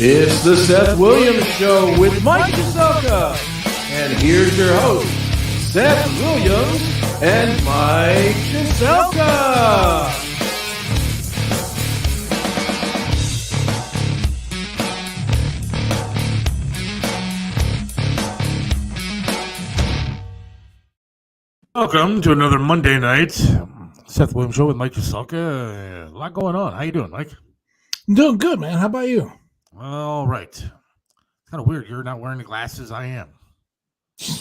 It's the Seth Williams Show with Mike Sonya. And here's your host, Seth Williams and Mike Sonya. Welcome to another Monday night Seth Williams Show with Mike Sonya. A lot going on. How you doing, Mike? I'm doing good, man. How about you? All right. It's kind of weird. You're not wearing the glasses. I am.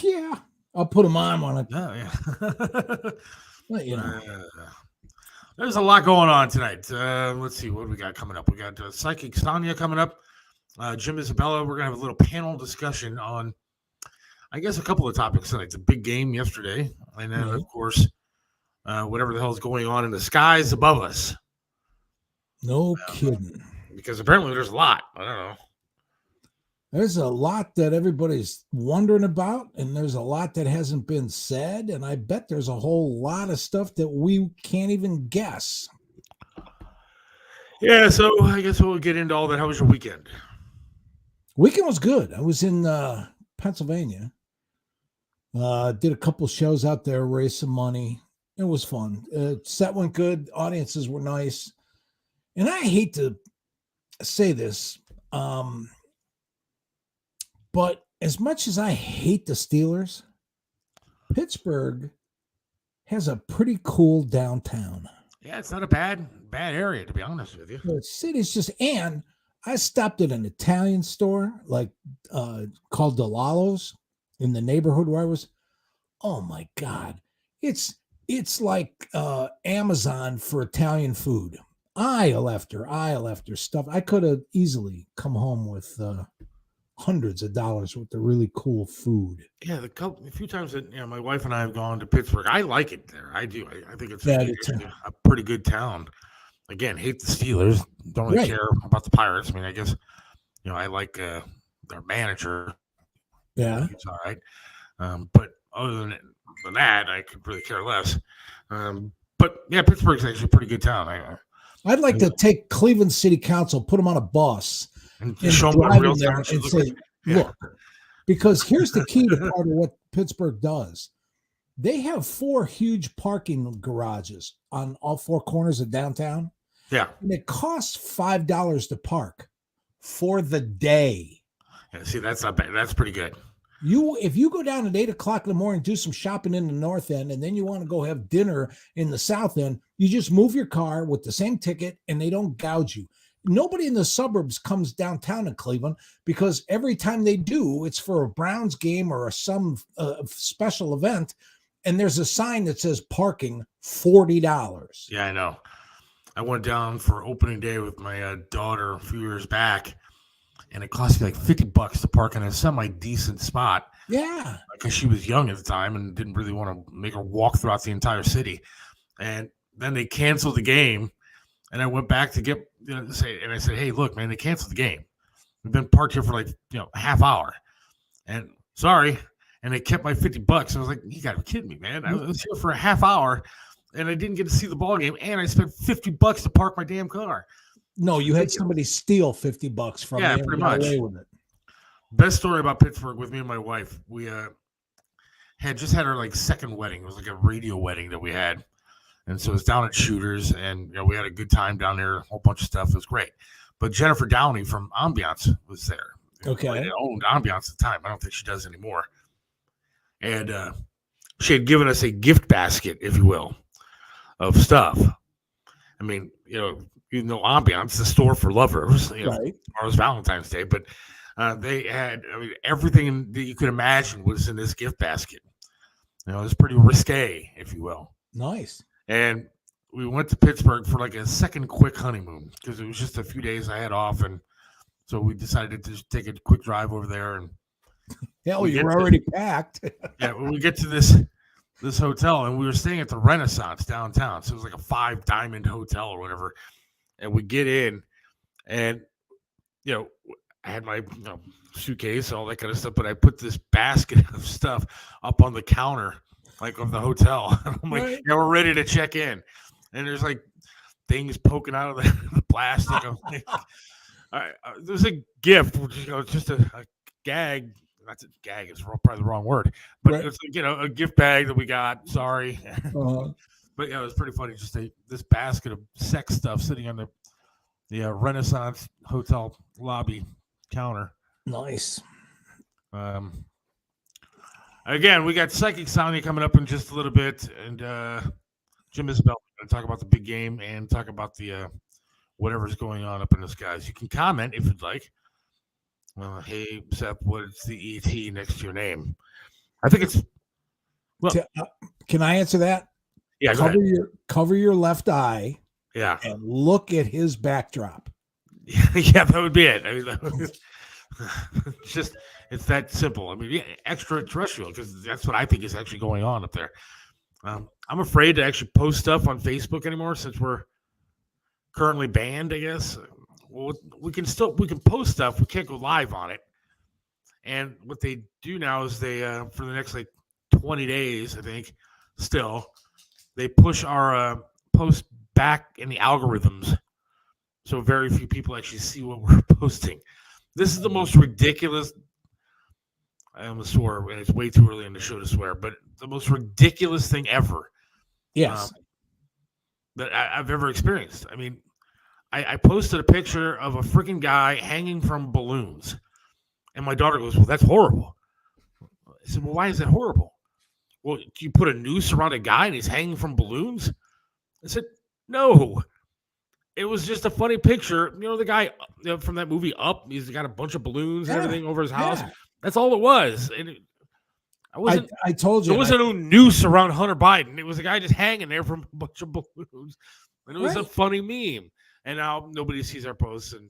Yeah, I'll put them on when I. Oh, yeah. Well, you know. There's a lot going on tonight. Let's see what we got coming up. We got Psychic Sonya coming up. Jim Isabella. We're going to have a little panel discussion on, I guess, a couple of topics tonight. It's a big game yesterday. And then, of course, whatever the hell is going on in the skies above us. No kidding. Because apparently there's a lot. I don't know. There's a lot that everybody's wondering about, and there's a lot that hasn't been said, and I bet there's a whole lot of stuff that we can't even guess. Yeah, so I guess we'll get into all that. How was your weekend? Weekend was good. I was in Pennsylvania. Did a couple shows out there, raised some money. It was fun. Set went good. Audiences were nice. And I hate to say this, but as much as I hate the Steelers, Pittsburgh has a pretty cool downtown. Yeah, it's not a bad area, to be honest with you. The city's just, and I stopped at an Italian store like called Delalo's in the neighborhood where I was. Oh my God. It's like Amazon for Italian food. Aisle after stuff. I could have easily come home with hundreds of dollars worth of really cool food. Yeah, a few times that my wife and I have gone to Pittsburgh. I like it there. I do. I think it's a pretty good town. Again, hate the Steelers. Don't really care about the Pirates. I mean, I guess I like their manager. Yeah, it's all right. But other than that, I could really care less. But yeah, Pittsburgh's actually a pretty good town. I'd like to take Cleveland City Council, put them on a bus, and show them what real town and say, look, because here's the key to part of what Pittsburgh does. They have 4 huge parking garages on all 4 corners of downtown. Yeah. And it costs $5 to park for the day. Yeah, see, that's not bad. That's pretty good. If you go down at 8:00 in the morning, do some shopping in the north end, and then you want to go have dinner in the south end, you just move your car with the same ticket and they don't gouge you. Nobody in the suburbs comes downtown in Cleveland because every time they do, it's for a Browns game or some special event. And there's a sign that says parking $40. Yeah, I know. I went down for opening day with my daughter a few years back. And it cost me like $50 to park in a semi-decent spot. Yeah. Because she was young at the time and didn't really want to make her walk throughout the entire city. And then they canceled the game. And I went back to and I said, hey, look, man, they canceled the game. We've been parked here for like, a half hour. And sorry. And they kept my $50. I was like, you got to be kidding me, man. I was here for a half hour and I didn't get to see the ball game. And I spent $50 to park my damn car. No, you had somebody steal $50 from you. Yeah, pretty much. Away with it. Best story about Pittsburgh with me and my wife. We had just had our second wedding. It was like a radio wedding that we had, and so it's down at Shooters, and we had a good time down there. A whole bunch of stuff. It was great. But Jennifer Downey from Ambiance was there. Okay, I owned Ambiance at the time. I don't think she does anymore. And she had given us a gift basket, if you will, of stuff. I mean, Ambiance, the store for lovers, right. Tomorrow's Valentine's Day, but they had everything that you could imagine was in this gift basket. It was pretty risque, if you will. Nice. And we went to Pittsburgh for like a second quick honeymoon because it was just a few days I had off, and so we decided to just take a quick drive over there. And hell, you were already packed. Yeah, when we get to this hotel, and we were staying at the Renaissance downtown, so it was like a 5-diamond hotel or whatever. And we get in, and I had my suitcase, all that kind of stuff, but I put this basket of stuff up on the counter, of the hotel. I'm like, right. We're ready to check in, and there's things poking out of the plastic. I'm like, There's a gift, which is just a gag. Not a gag is probably the wrong word, but Right. it's like, a gift bag that we got. Sorry, but yeah, it was pretty funny. Just this basket of sex stuff sitting on the Renaissance Hotel lobby counter. Nice. Again, we got Psychic Sonya coming up in just a little bit, and Jim Isabella going to talk about the big game and talk about the whatever's going on up in the skies. You can comment if you'd like. Hey, Seth, what's the ET next to your name? I think it's. Well, can I answer that? Yeah, cover your left eye. Yeah, and look at his backdrop. Yeah, that would be it. I mean, it's that simple. I mean, yeah, extraterrestrial, because that's what I think is actually going on up there. I'm afraid to actually post stuff on Facebook anymore since we're currently banned, I guess. Well, we can post stuff. We can't go live on it. And what they do now is they, for the next 20 days, I think, still, they push our post back in the algorithms. So very few people actually see what we're posting. This is the most ridiculous. I almost swore, and it's way too early in the show to swear, but the most ridiculous thing ever. Yes. That I've ever experienced. I mean, I posted a picture of a freaking guy hanging from balloons. And my daughter goes, "Well, that's horrible." I said, "Well, why is that horrible?" "Well, do you put a noose around a guy and he's hanging from balloons?" I said, "No. It was just a funny picture. The guy from that movie Up, he's got a bunch of balloons and everything over his house. Yeah. That's all it was." And I told you. There wasn't no noose around Hunter Biden. It was a guy just hanging there from a bunch of balloons. And it was a funny meme. And now nobody sees our posts. And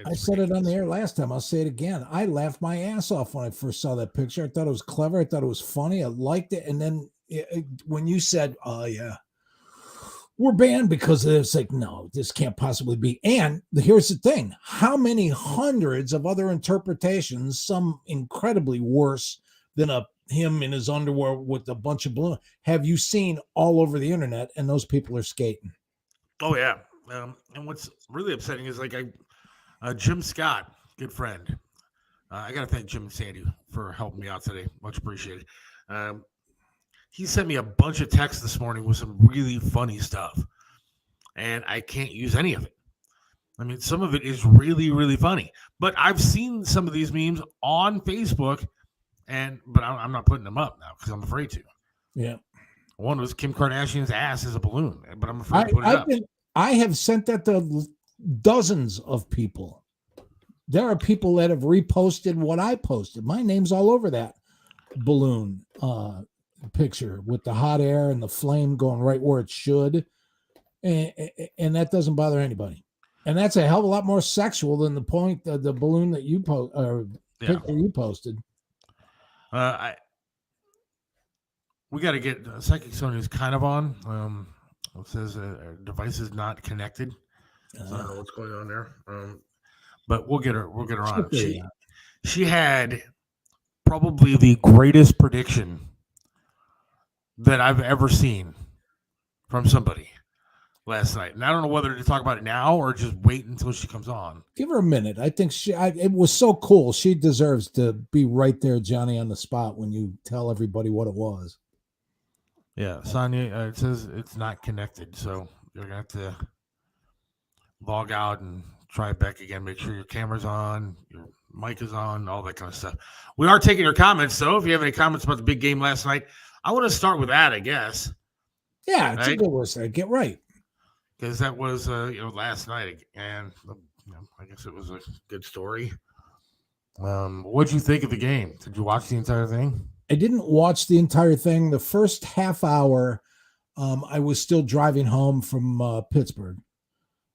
I said it on the air last time. I'll say it again. I laughed my ass off when I first saw that picture. I thought it was clever. I thought it was funny. I liked it. And then when you said, "Oh, yeah, we're banned," because it's like, no, this can't possibly be. And here's the thing. How many hundreds of other interpretations, some incredibly worse than him in his underwear with a bunch of balloons, have you seen all over the internet? And those people are skating. Oh, yeah. And what's really upsetting is Jim Scott, good friend. I got to thank Jim and Sandy for helping me out today. Much appreciated. He sent me a bunch of texts this morning with some really funny stuff, and I can't use any of it. I mean, some of it is really, really funny, but I've seen some of these memes on Facebook, but I'm not putting them up now because I'm afraid to. Yeah. One was Kim Kardashian's ass is a balloon, but I'm afraid to put it up. I have sent that to dozens of people. There are people that have reposted what I posted. My name's all over that balloon picture with the hot air and the flame going right where it should. And that doesn't bother anybody. And that's a hell of a lot more sexual than the balloon that you picture you posted. We got to get Psychic Sonya's kind of on. It says our device is not connected. I don't know what's going on there. But we'll get her on. She had probably the greatest prediction that I've ever seen from somebody last night. And I don't know whether to talk about it now or just wait until she comes on. Give her a minute. I think it was so cool. She deserves to be right there, Johnny, on the spot when you tell everybody what it was. Yeah, Sonya, it says it's not connected, so you're going to have to log out and try it back again. Make sure your camera's on, your mic is on, all that kind of stuff. We are taking your comments, though. If you have any comments about the big game last night, I want to start with that, I guess. Yeah, it's a good one. So get right. Because that was, last night, and I guess it was a good story. What'd you think of the game? Did you watch the entire thing? I didn't watch the entire thing. The first half hour, I was still driving home from Pittsburgh.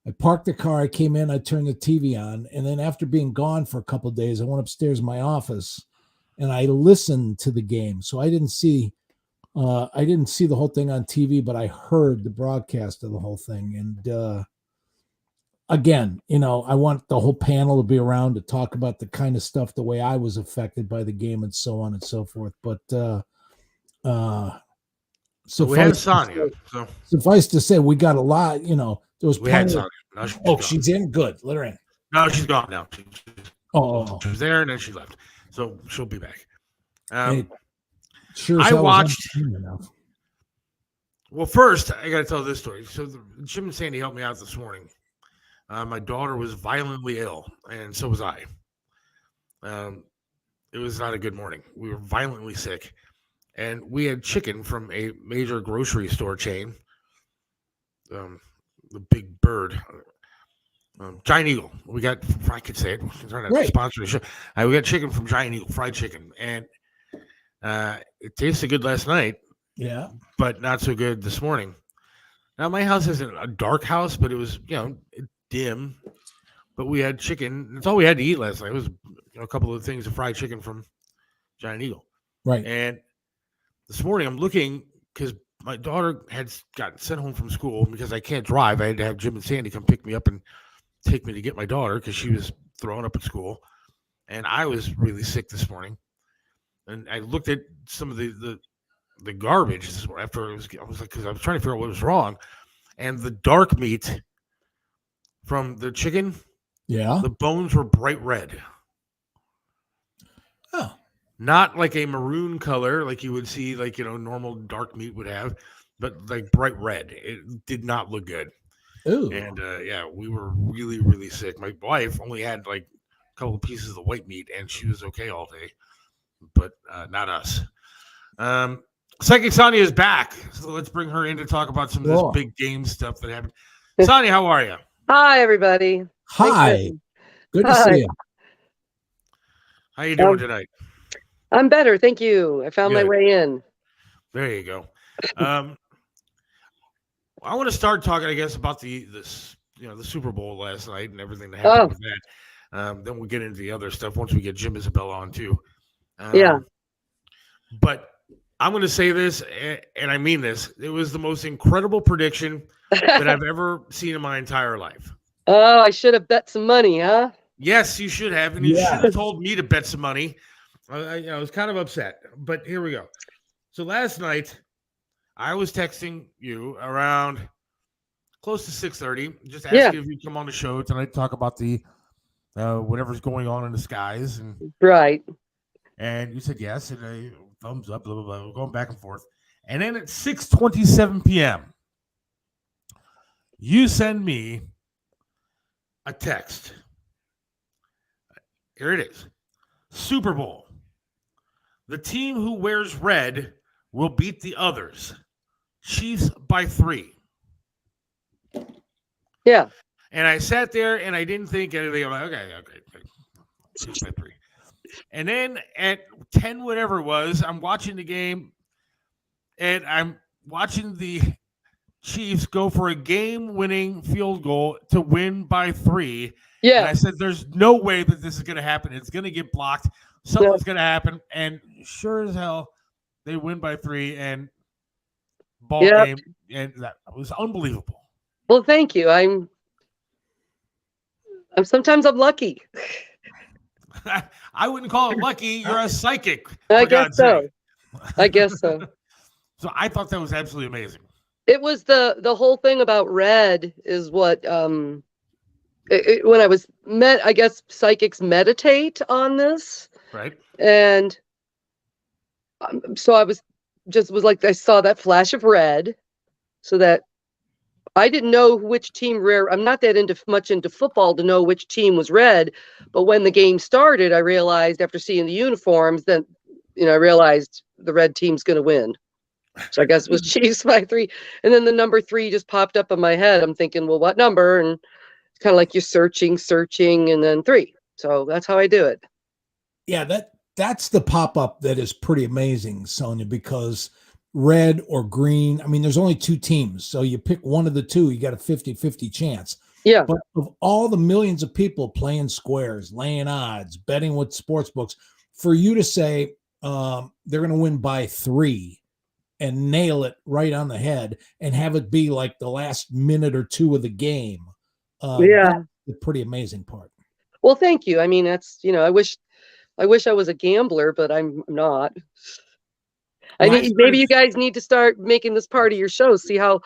I parked the car. I came in. I turned the TV on. And then after being gone for a couple of days, I went upstairs in my office and I listened to the game. So I didn't see the whole thing on TV, but I heard the broadcast of the whole thing. And again, I want the whole panel to be around to talk about the kind of stuff, the way I was affected by the game and so on and so forth. But we had Sonya. Suffice to say, we got a lot, there was we had Sonya. She's in. Good. Let her in. No, she's gone now. Oh, She was there and then she left. So she'll be back. it sure. I watched. Enough. Well, first, I got to tell this story. So Jim and Sandy helped me out this morning. My daughter was violently ill, and so was I. It was not a good morning. We were violently sick, and we had chicken from a major grocery store chain, the Big Bird, Giant Eagle. We got, I could say it, we're trying to sponsor the show. We got chicken from Giant Eagle, fried chicken, and it tasted good last night. Yeah, but not so good this morning. Now my house isn't a dark house, but it was dim. But we had chicken. That's all we had to eat last night. It was a couple of things of fried chicken from Giant Eagle. Right. And this morning I'm looking because my daughter had gotten sent home from school because I can't drive. I had to have Jim and Sandy come pick me up and take me to get my daughter because she was throwing up at school, and I was really sick this morning. And I looked at some of the garbage after I was like, because I was trying to figure out what was wrong, and the dark meat from the chicken, the bones were bright red. Oh, not like a maroon color like you would see, like normal dark meat would have, but like bright red. It did not look good. Ooh. And we were really, really sick. My wife only had like a couple of pieces of white meat, and she was okay all day, but not us. Psychic Sonya is back, so let's bring her in to talk about some of this big game stuff that happened. Sonya, how are you? Hi, everybody. Hi. Good to see you. How you doing tonight? I'm better, thank you. I found my way in. There you go. I want to start talking, I guess, about the Super Bowl last night and everything that happened with that. Then we'll get into the other stuff once we get Jim Isabella on too. But I'm going to say this, and I mean this. It was the most incredible prediction that I've ever seen in my entire life. Oh, I should have bet some money, huh? Yes, you should have. And you should have told me to bet some money. I was kind of upset. But here we go. So last night, I was texting you around close to 6:30, just asking if you'd come on the show tonight to talk about the whatever's going on in the skies. And you said yes, and I thumbs up, blah, blah, blah. We're going back and forth. And then at 6:27 p.m., you send me a text. Here it is. Super Bowl. The team who wears red will beat the others. Chiefs by 3. Yeah. And I sat there and I didn't think anything. I'm like, okay. Chiefs by 3. And then at 10, whatever it was, I'm watching the game, and I'm watching the Chiefs go for a game-winning field goal to win by 3. Yeah. And I said, there's no way that this is going to happen. It's going to get blocked. Something's going to happen. And sure as hell, they win by 3 and ball game. And that was unbelievable. Well, thank you. I'm sometimes I'm lucky. I wouldn't call it lucky. You're a psychic. I guess so. So I thought that was absolutely amazing. It was the whole thing about red is what when I was I guess psychics meditate on this, right? And so I was like, I saw that flash of red, so that I didn't know which team I'm not that much into football to know which team was red, but when the game started, I realized after seeing the uniforms, then I realized the red team's going to win. So I guess it was Chiefs by 3, and then the number 3 just popped up in my head. I'm thinking, well, what number? And it's kind of like you're searching, and then 3. So that's how I do it. Yeah, that's the pop-up that is pretty amazing, Sonya, because red or green, I mean, there's only 2 teams, so you pick one of the 2, you got a 50-50 chance. Yeah. But of all the millions of people playing squares, laying odds, betting with sports books, for you to say they're going to win by 3 and nail it right on the head and have it be like the last minute or 2 of the game, that's the pretty amazing part. Well, thank you. I mean, that's, I wish I was a gambler, but I'm not. Maybe you guys need to start making this part of your show. See how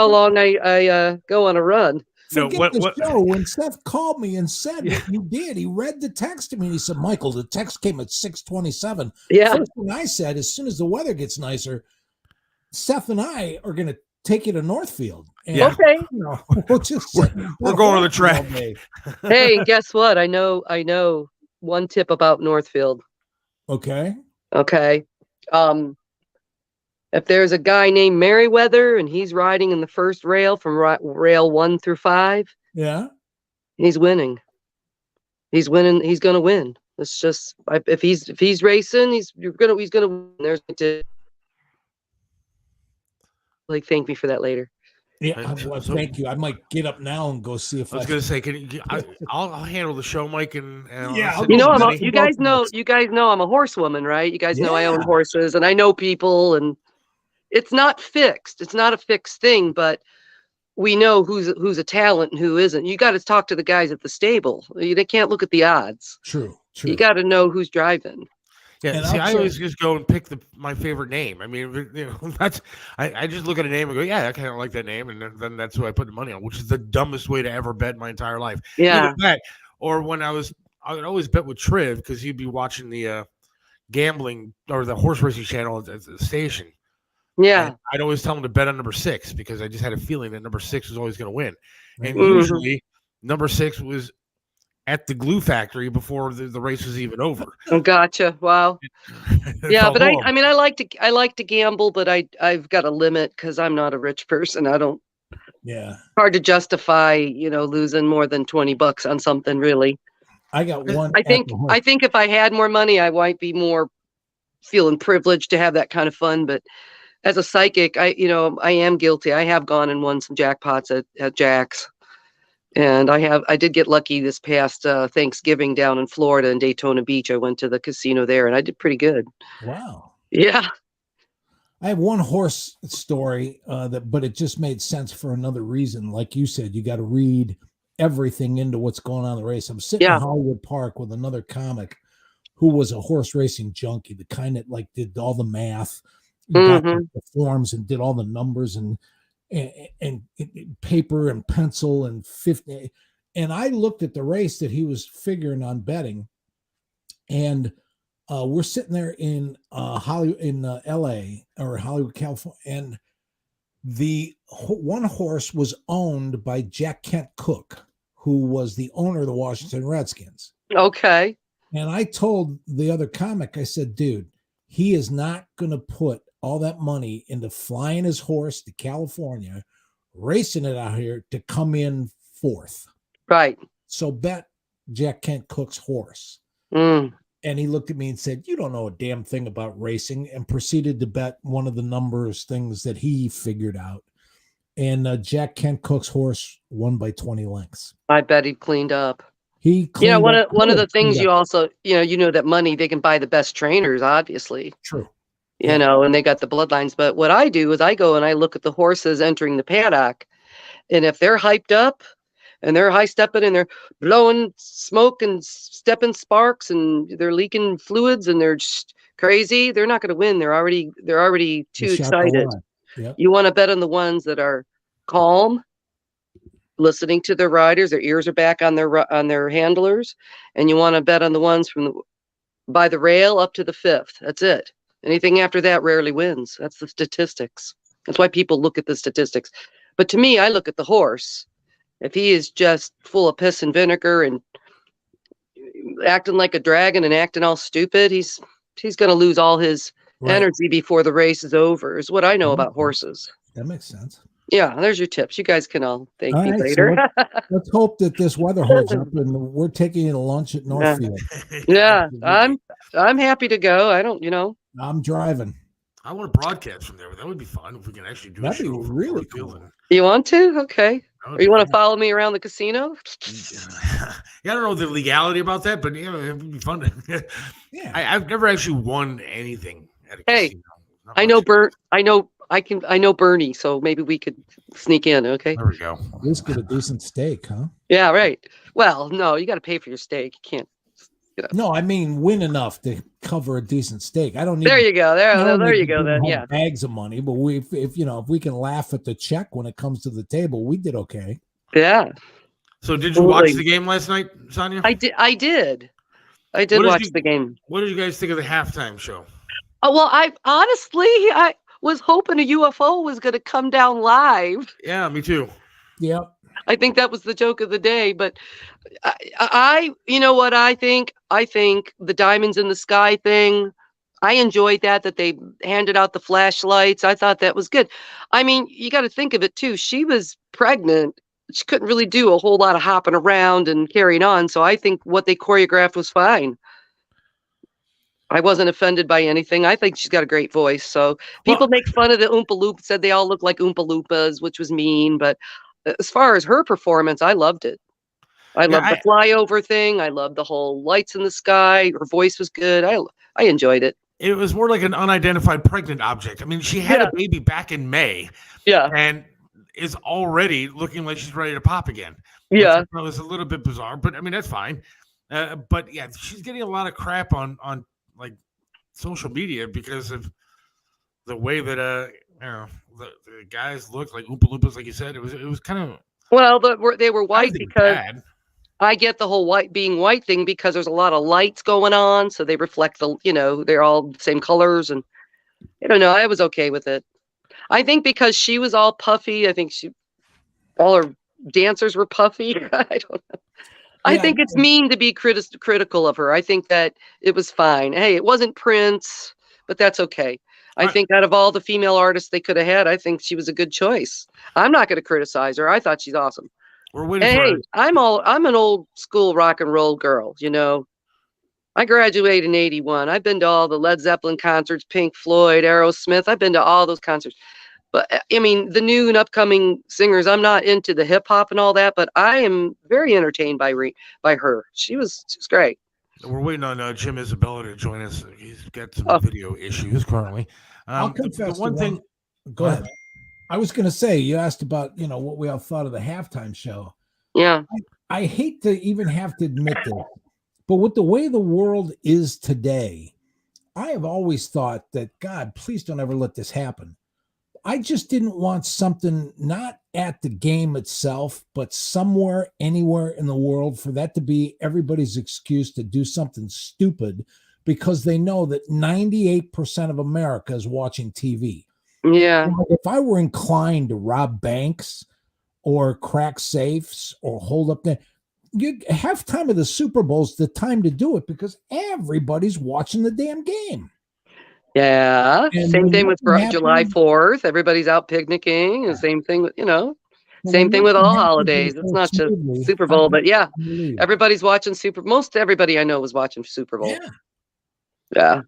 long I go on a run. forget the show when Seth called me and said what you did. He read the text to me and he said, Michael, the text came at 6:27. Yeah. First thing I said, as soon as the weather gets nicer, Seth and I are going to take you to Northfield. And, Okay. We'll just we're going on the track. Hey, guess what? I know one tip about Northfield. Okay. If there's a guy named Merriweather and he's riding in the first rail from rail 1 through 5, yeah, he's winning. He's winning. He's going to win. It's just if he's racing, he's gonna win. There's like thank me for that later. Yeah, thank you. I might get up now and go see if I was going to say, I'll handle the show, Mike, and yeah, you guys know I'm a horsewoman, right? You guys know I own horses and I know people, and it's not fixed. It's not a fixed thing, but we know who's a talent and who isn't. You got to talk to the guys at the stable. They can't look at the odds. True. You got to know who's driving. Yeah, see, I always just go and pick my favorite name. I mean, that's I just look at a name and go, yeah, I kind of like that name, and then that's who I put the money on, which is the dumbest way to ever bet my entire life. Yeah. That, or when I would always bet with Triv because he'd be watching the gambling or the horse racing channel at the station. Yeah. And I'd always tell him to bet on number 6 because I just had a feeling that number 6 was always going to win, and usually number 6 was at the glue factory before the race was even over. Oh, gotcha. Wow. Yeah, but I mean, I like to gamble, but I've got a limit because I'm not a rich person. I don't. Yeah. Hard to justify, losing more than $20 on something. Really. I got one. I think if I had more money, I might be more feeling privileged to have that kind of fun. But as a psychic, I am guilty. I have gone and won some jackpots at Jack's. And I did get lucky this past Thanksgiving down in Florida in Daytona Beach. I went to the casino there and I did pretty good. Wow. Yeah. I have one horse story but it just made sense for another reason. Like you said, you got to read everything into what's going on in the race. I'm sitting in Hollywood Park with another comic who was a horse racing junkie, the kind that like did all the math, got the forms and did all the numbers and paper and pencil and 50. And I looked at the race that he was figuring on betting, and we're sitting there in Hollywood, in LA or Hollywood, California, and the one horse was owned by Jack Kent Cooke, who was the owner of the Washington Redskins. Okay. And I told the other comic, I said, dude, he is not going to put all that money into flying his horse to California, racing it out here to come in 4th. Right. So bet Jack Kent Cooke's horse. Mm. And he looked at me and said, you don't know a damn thing about racing, and proceeded to bet one of the numbers things that he figured out. And Jack Kent Cooke's horse won by 20 lengths. I bet he cleaned up. He cleaned up. One of the things you also, that money, they can buy the best trainers, obviously. True. And they got the bloodlines. But what I do is I go and I look at the horses entering the paddock. And if they're hyped up and they're high stepping and they're blowing smoke and stepping sparks and they're leaking fluids and they're just crazy, they're not going to win. They're already too excited. Yep. You want to bet on the ones that are calm, listening to their riders, their ears are back on their handlers. And you want to bet on the ones by the rail up to the 5th. That's it. Anything after that rarely wins. That's the statistics. That's why people look at the statistics. But to me, I look at the horse. If he is just full of piss and vinegar and acting like a dragon and acting all stupid, he's going to lose all his energy before the race is over, is what I know about horses. That makes sense. Yeah, there's your tips. You guys can all thank me later. So let's hope that this weather holds up and we're taking you to lunch at Northfield. Yeah, I'm happy to go. I don't, I'm driving. I want to broadcast from there. That would be fun if we can actually do That'd a show. Be really cool. You want to? Okay. Or you want to follow me around the casino? Yeah, I don't know the legality about that, but it would be fun. Yeah. I've never actually won anything at a casino. I know I know Bernie, so maybe we could sneak in. Okay. There we go. At least get a decent steak, huh? Yeah, right. Well, no, you got to pay for your steak. You can't. No, I mean win enough to cover a decent steak. I don't need. There you go. There you go. Then yeah, bags of money. But if we can laugh at the check when it comes to the table, we did okay. Yeah. So did you watch Absolutely. the game last night, Sonya? I did watch the game. What did you guys think of the halftime show? Oh, well, I was hoping a UFO was going to come down live. Yeah, me too. Yep. I think that was the joke of the day, but you know what I think? I think the diamonds in the sky thing, I enjoyed that they handed out the flashlights. I thought that was good. I mean, you got to think of it too. She was pregnant. She couldn't really do a whole lot of hopping around and carrying on. So I think what they choreographed was fine. I wasn't offended by anything. I think she's got a great voice. So people make fun of the Oompa Loompa, said they all look like Oompa Loompas, which was mean. But as far as her performance, I loved it. I loved the flyover thing. I loved the whole lights in the sky. Her voice was good. I enjoyed it. It was more like an unidentified pregnant object. I mean, she had a baby back in May. Yeah. And is already looking like she's ready to pop again. Yeah. That was a little bit bizarre, but I mean, that's fine. But yeah, she's getting a lot of crap on like social media because of the way that the guys look like Oompa Loompas, like you said. It was kind of, well, they were white because bad. I get the whole being white thing because there's a lot of lights going on, so they reflect they're all the same colors, and I don't know. I was okay with it. I think because she was all puffy. I think all her dancers were puffy. I don't know. I think it's mean to be critical of her. I think that it was fine. Hey, it wasn't Prince, but that's okay. I think out of all the female artists they could have had, I think she was a good choice. I'm not going to criticize her. I thought she's awesome. We're waiting for her. I'm an old school rock and roll girl, I graduated in 81. I've been to all the Led Zeppelin concerts, Pink Floyd, Aerosmith. I've been to all those concerts. But I mean, the new and upcoming singers, I'm not into the hip hop and all that, but I am very entertained by her. She was great. We're waiting on Jim Isabella to join us. He's got some video issues currently. I'll confess one thing. Go ahead. I was going to say, you asked about, what we all thought of the halftime show. Yeah. I hate to even have to admit this, but with the way the world is today, I have always thought that, God, please don't ever let this happen. I just didn't want something not at the game itself, but somewhere, anywhere in the world for that to be everybody's excuse to do something stupid because they know that 98% of America is watching TV. Yeah. If I were inclined to rob banks or crack safes or hold up there, halftime of the Super Bowl is the time to do it because everybody's watching the damn game. Yeah. And same thing with July 4th. Everybody's out picnicking. And same thing with, same thing with all holidays. It's not just Super Bowl, but yeah, everybody's watching most everybody I know was watching Super Bowl. Yeah.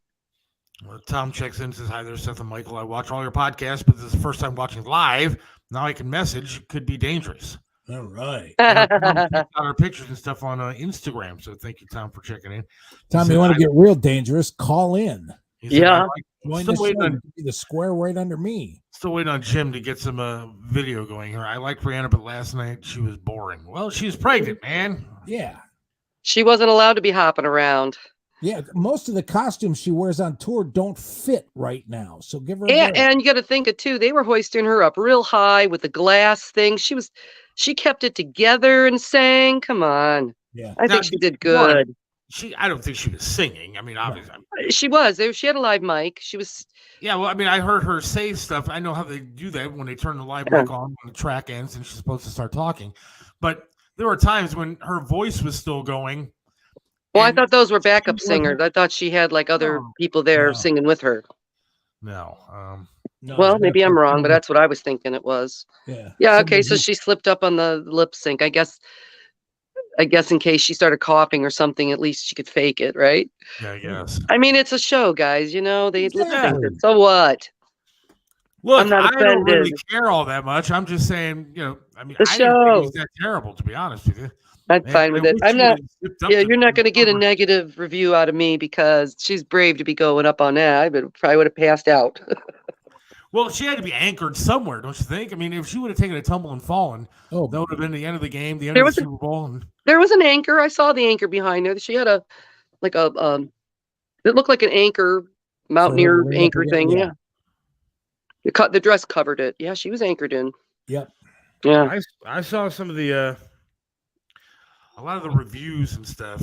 Well, Tom checks in, says, hi there, Seth and Michael. I watch all your podcasts, but this is the first time watching live. Now I can message. Could be dangerous. All right. Got our pictures and stuff on Instagram. So thank you, Tom, for checking in. Tom, you want to get real dangerous? Call in. Yeah. Still waiting on the square right under me. Still waiting on Jim to get some video going here. I like Brianna, but last night she was boring. Well, she's pregnant, man. Yeah. She wasn't allowed to be hopping around. Yeah, most of the costumes she wears on tour don't fit right now. So give her and you got to think it too. They were hoisting her up real high with the glass thing. She kept it together and sang. Come on. Yeah. I think she did good. I don't think she was singing. I mean, obviously. She was. She had a live mic. She was. Yeah, well, I mean, I heard her say stuff. I know how they do that when they turn the live mic on when the track ends and she's supposed to start talking. But there were times when her voice was still going. Well, I thought those were backup singers. I thought she had like other people there singing with her. No. Well, maybe I'm wrong, but that's what I was thinking it was. Yeah. Yeah. Okay. So she slipped up on the lip sync. I guess in case she started coughing or something, at least she could fake it, right? Yeah, I guess. I mean, it's a show, guys. They lip sync it. So what? Look, I don't really care all that much. I'm just saying, I mean, I didn't think it was that terrible, to be honest with you. I'm fine with it. I'm not. Yeah, you're not going to get a negative review out of me because she's brave to be going up on that. I probably would have passed out. Well, she had to be anchored somewhere, don't you think? I mean, if she would have taken a tumble and fallen, that would have been the end of the game, the end of the Super Bowl. There was an anchor. I saw the anchor behind her. She had it looked like an anchor, mountaineer anchor thing. Yeah. The dress covered it. Yeah, she was anchored in. Yep. Yeah. I saw some of the a lot of the reviews and stuff.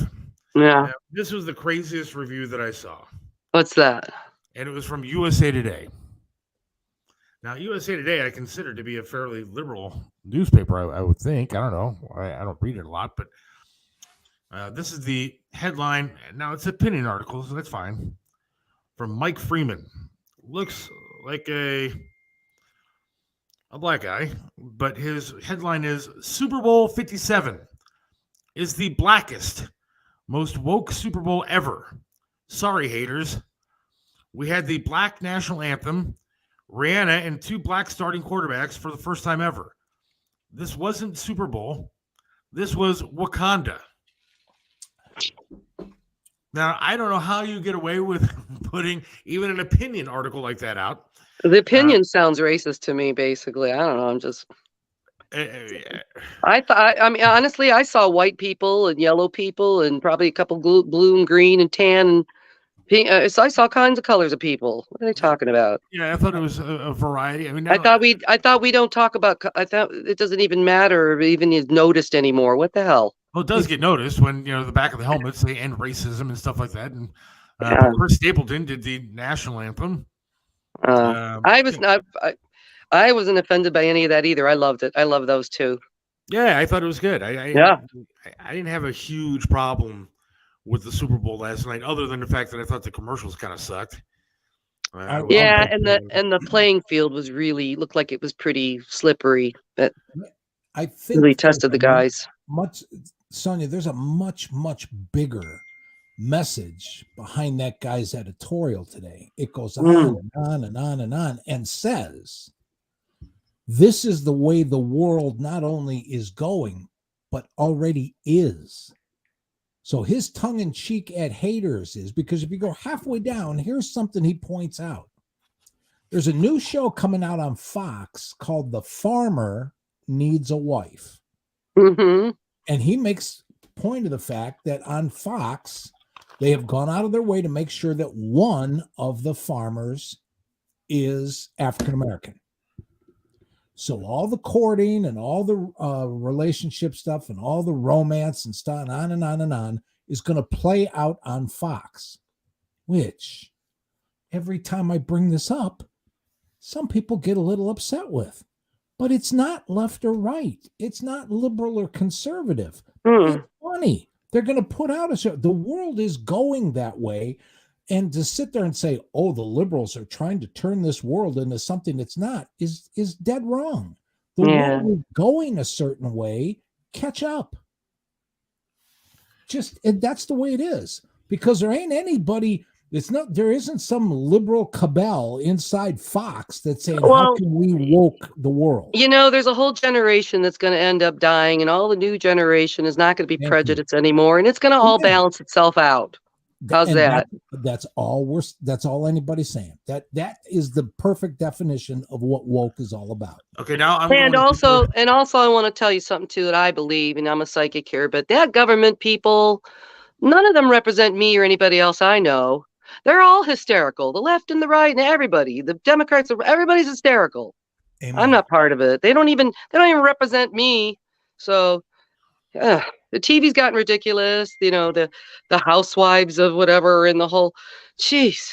Yeah. Now, this was the craziest review that I saw, What's that? and it was from USA Today. Now, USA Today, I consider to be a fairly liberal newspaper. I would think. I don't know. I don't read it a lot, but this is the headline. Now, it's an opinion article, so that's fine. From Mike Freeman. Looks like a black guy, but his headline is Super Bowl 57 is the blackest, most woke Super Bowl ever. Sorry, haters. We had the black national anthem, Rihanna, and 2 black starting quarterbacks for the first time ever. This wasn't Super Bowl. This was Wakanda. Now, I don't know how you get away with putting even an opinion article like that out. The opinion sounds racist to me, basically. I don't know. I'm just. I mean, honestly, I saw white people and yellow people and probably a couple blue and green and tan and pink. So I saw kinds of colors of people. What are they talking about? Yeah, I thought it was a variety. I mean, I thought we don't talk about. I thought it doesn't even matter or even is noticed anymore. What the hell? Well, it does get noticed when the back of the helmets they end racism and stuff like that. And but Chris Stapleton did the national anthem. I was not. I wasn't offended by any of that either. I loved it. I love those two. Yeah, I thought it was good. I didn't have a huge problem with the Super Bowl last night, other than the fact that I thought the commercials kind of sucked. And the playing field was looked like it was pretty slippery. But I think really tested the guys. Sonya, there's a much bigger message behind that guy's editorial today. It goes on and on and on and on and says, this is the way the world not only is going, but already is. So his tongue-in-cheek at haters is because if you go halfway down, here's something he points out. There's a new show coming out on Fox called The Farmer Needs a Wife. Mm-hmm. And he makes point of the fact that on Fox, they have gone out of their way to make sure that one of the farmers is African-American. So all the courting and all the relationship stuff and all the romance and stuff and on and on and on is going to play out on Fox, which every time I bring this up, some people get a little upset with. But it's not left or right. It's not liberal or conservative. It's funny. They're going to put out a show. The world is going that way. And to sit there and say, oh, the liberals are trying to turn this world into something it's not is dead wrong. The world is going a certain way. Catch up. That's the way it is. Because there ain't anybody... There isn't some liberal cabal inside Fox that's saying, how can we woke the world? There's a whole generation that's going to end up dying, and all the new generation is not going to be prejudiced anymore, and it's going to all balance itself out. How's that? That's all anybody's saying. That is the perfect definition of what woke is all about. Okay, now also I want to tell you something too that I believe, and I'm a psychic here, but that government people, none of them represent me or anybody else I know. They're all hysterical. The left and the right and everybody. The Democrats, everybody's hysterical. Amen. I'm not part of it. They don't even represent me. So the TV's gotten ridiculous. The housewives of whatever and the whole, jeez,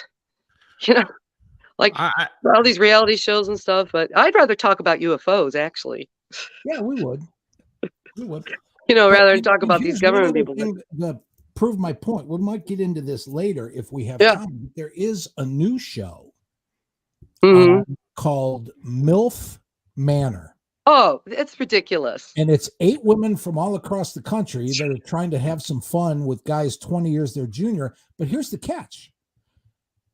like all these reality shows and stuff. But I'd rather talk about UFOs, actually. Yeah, we would. Rather than talk about these government people. Prove my point. We might get into this later if we have time. There is a new show called MILF Manor. Oh, it's ridiculous. And it's 8 women from all across the country that are trying to have some fun with guys 20 years their junior. But here's the catch.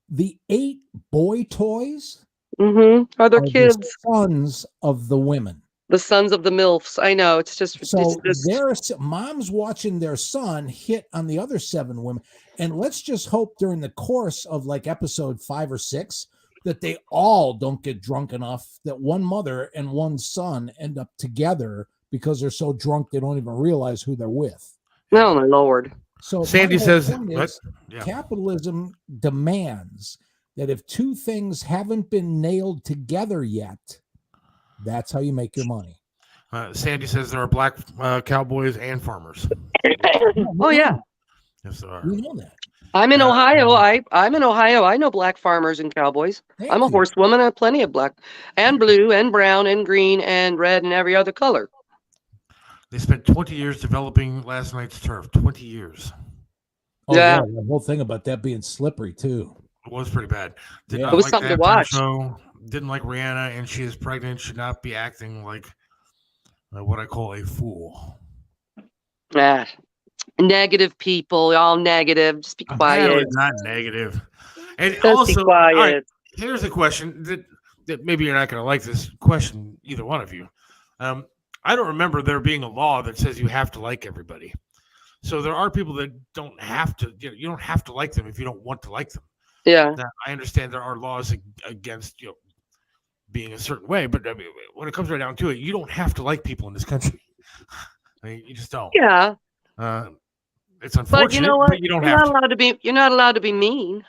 The 8 boy toys are their kids. The sons of the women. The sons of the MILFs. I know. It's just so there's moms watching their son hit on the other 7 women. And let's just hope during the course of like episode 5 or 6 that they all don't get drunk enough that one mother and one son end up together because they're so drunk they don't even realize who they're with. Oh, my Lord. So Sandy says capitalism demands that if 2 things haven't been nailed together yet, that's how you make your money. Sandy says there are black cowboys and farmers. Oh yeah, Yes, there are. We know that. I'm in Ohio. I'm in Ohio. I know black farmers and cowboys. Thank I'm a you. horsewoman. I have plenty of black and blue and brown and green and red and every other color. They spent 20 years developing last night's turf. 20 years. Oh, Yeah. the whole thing about that being slippery too. It was pretty bad. Did Yeah. not It was like something the to halftime watch. show. Didn't like Rihanna, and she is pregnant. Should not be acting like what I call a fool. Ah, negative people, all negative. Just be quiet. No, it's not negative. And Just be also, all right, quiet. here's a question that maybe you're not going to like this question, either one of you. I don't remember there being a law that says you have to like everybody. So there are people that don't have to. You don't have to like them if you don't want to like them. Yeah. Now, I understand there are laws against being a certain way, but I mean, when it comes right down to it, you don't have to like people in this country. I mean, you just don't. Yeah. It's unfortunate, But you know what? but you don't You're have not to. allowed to be. You're not allowed to be mean.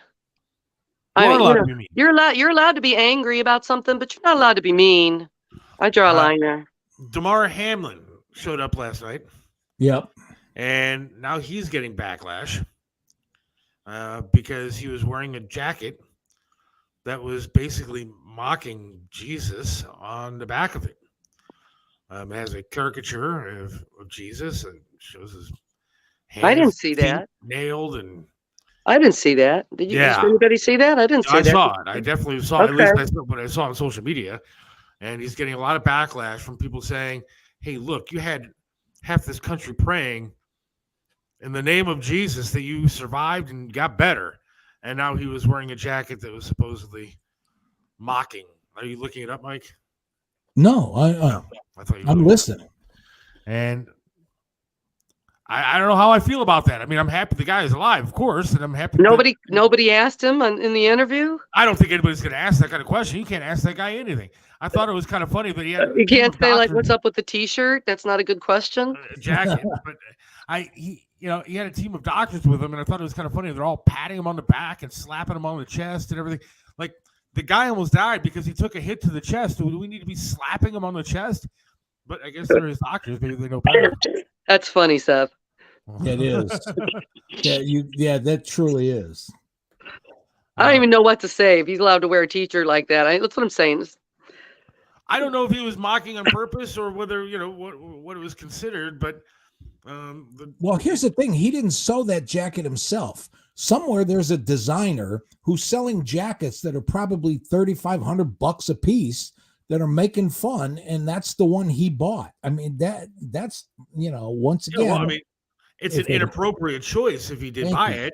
You are allowed you know, to be mean. You're allowed to be angry about something, but you're not allowed to be mean. I draw a line there. Damar Hamlin showed up last night, Yep. and now he's getting backlash because he was wearing a jacket that was basically mocking Jesus on the back of it. It has a caricature of Jesus and shows his hands. I didn't see feet that. nailed, and I didn't see that. Did you? Yeah. Did anybody see that? I didn't see I that. saw it. I definitely saw it. At Okay. least I saw what I saw on social media. And he's getting a lot of backlash from people saying, hey, look, you had half this country praying in the name of Jesus that you survived and got better. And now he was wearing a jacket that was supposedly mocking. Are you looking it up, Mike? No, I thought you I'm were. listening. And I don't know how I feel about that. I mean, I'm happy the guy is alive, of course, and I'm happy. Nobody asked him in the interview. I don't think anybody's going to ask that kind of question. You can't ask that guy anything. I thought it was kind of funny that he had. You can't say like, "What's up with the T-shirt?" That's not a good question. Jacket, but he had a team of doctors with him, and I thought it was kind of funny. They're all patting him on the back and slapping him on the chest and everything. Like the guy almost died because he took a hit to the chest. Do we need to be slapping him on the chest? But I guess they're his doctors. Maybe they know better. That's funny, Seth. It is. Yeah, that truly is. I don't even know what to say if he's allowed to wear a T-shirt like that. That's what I'm saying. I don't know if he was mocking on purpose or whether what it was considered, but Well, here's the thing. He didn't sew that jacket himself. Somewhere there's a designer who's selling jackets that are probably $3,500 a piece that are making fun, and that's the one he bought. I mean, that's once again. well, I mean, it's an inappropriate choice if he did buy it.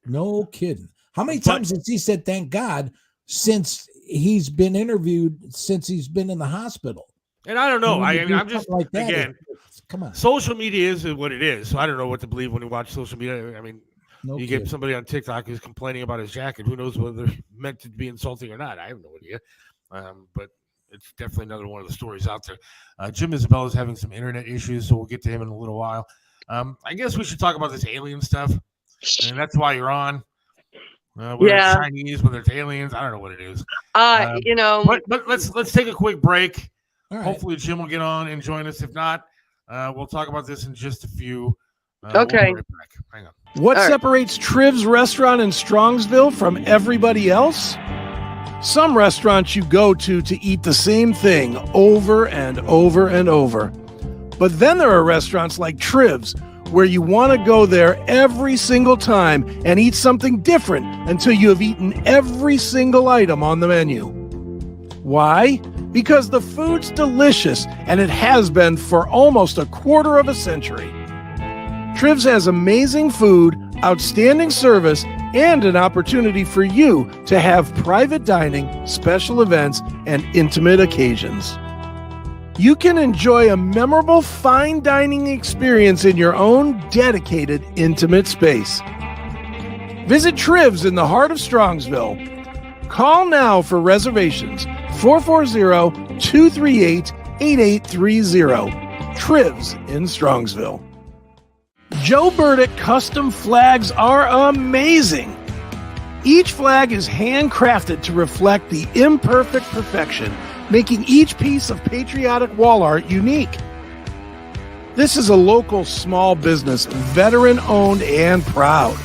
No kidding. How many times has he said "thank God" since he's been interviewed, since he's been in the hospital? And I don't know. I'm just like that, again. Come on. Social media is what it is, so I don't know what to believe when you watch social media. I mean, you get somebody on TikTok who's complaining about his jacket. Who knows whether they're meant to be insulting or not? I have no idea. But it's definitely another one of the stories out there. Jim Isabella is having some internet issues, so we'll get to him in a little while. I guess we should talk about this alien stuff, and that's why you're on. Whether it's Chinese, whether it's aliens, I don't know what it is. But let's take a quick break. All right. Hopefully, Jim will get on and join us. If not, we'll talk about this in just a few. Okay. We'll be right back. Hang on. What All right. separates Triv's restaurant in Strongsville from everybody else? Some restaurants you go to eat the same thing over and over and over. But then there are restaurants like Triv's where you want to go there every single time and eat something different until you have eaten every single item on the menu. Why? Because the food's delicious, and it has been for almost a quarter of a century. Triv's has amazing food, outstanding service, and an opportunity for you to have private dining, special events, and intimate occasions. You can enjoy a memorable fine dining experience in your own dedicated, intimate space. Visit Triv's in the heart of Strongsville. Call now for reservations, 440-238-8830. Triv's in Strongsville. Joe Burdick custom flags are amazing. Each flag is handcrafted to reflect the imperfect perfection, making each piece of patriotic wall art unique. This is a local small business, veteran-owned and proud.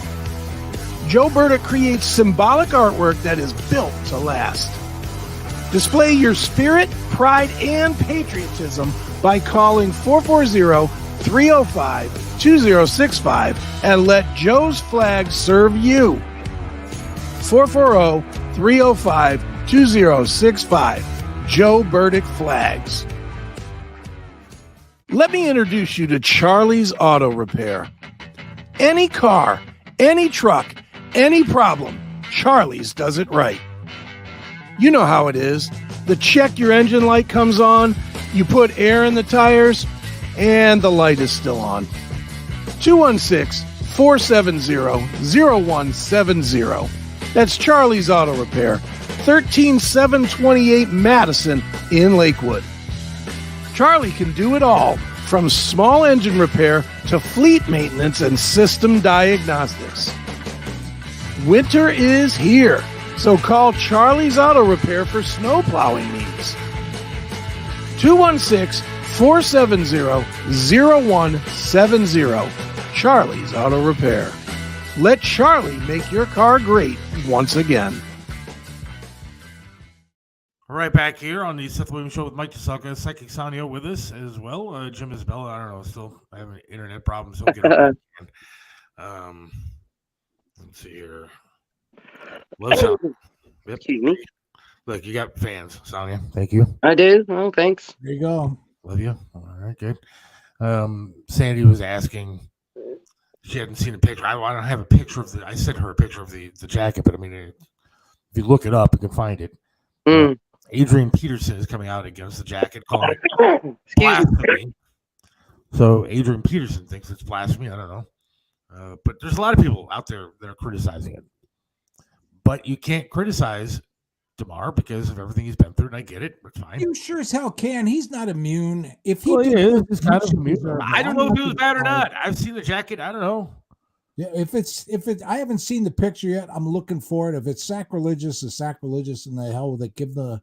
Joe Burdick creates symbolic artwork that is built to last. Display your spirit, pride, and patriotism by calling 440-305-2065 and let Joe's Flags serve you. 440-305-2065. Joe Burdick Flags. Let me introduce you to Charlie's Auto Repair. Any car, any truck, any problem, Charlie's does it right. You know how it is. The check your engine light comes on, you put air in the tires, and the light is still on. 216-470-0170. That's Charlie's Auto Repair, 13728 Madison in Lakewood. Charlie can do it all, from small engine repair to fleet maintenance and system diagnostics. Winter is here, so call Charlie's Auto Repair for snow plowing needs. 216-470-0170. Charlie's Auto Repair. Let Charlie make your car great once again. All right, back here on the Seth Williams Show with Mike DeSalka, Psychic Sonya with us as well. Jim Isabella, I don't know, still having internet problems. So get up. Let's see here. Let's yep. Excuse me. Look, you got fans, Sonya. Thank you. I do. Oh, thanks. There you go. Love you. All right, good. Sandy was asking. She hadn't seen a picture. I don't have a picture of the. I sent her a picture of the jacket, but I mean, if you look it up, you can find it. Adrian Peterson is coming out against the jacket, calling it blasphemy. So Adrian Peterson thinks it's blasphemy. I don't know, but there's a lot of people out there that are criticizing it. But you can't criticize DeMar because of everything he's been through, and I get it. It's fine. You sure as hell can. He's not immune. If he is, it's kind of immune. I don't know if it was bad or not. I've seen the jacket. I don't know. Yeah, if it, I haven't seen the picture yet. I'm looking for it. If it's sacrilegious, it's sacrilegious, and the hell will they give the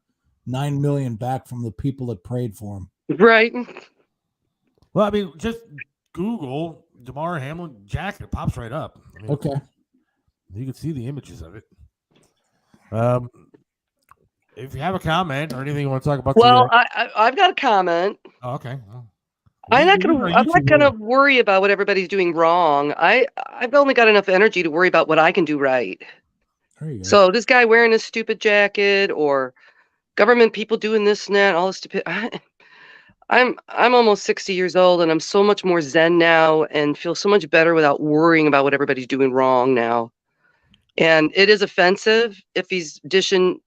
$9 million back from the people that prayed for him? Right. Well, I mean, just Google DeMar Hamlin jacket. It pops right up. I mean, Okay. You can see the images of it. If you have a comment or anything you want to talk about, well, I've got a comment. Oh, okay. Well, I'm not gonna worry about what everybody's doing wrong. I've only got enough energy to worry about what I can do right. There you go. So this guy wearing a stupid jacket, or government people doing this and that, all this stupid. I'm almost 60 years old, and I'm so much more zen now, and feel so much better without worrying about what everybody's doing wrong now. And it is offensive if he's dishing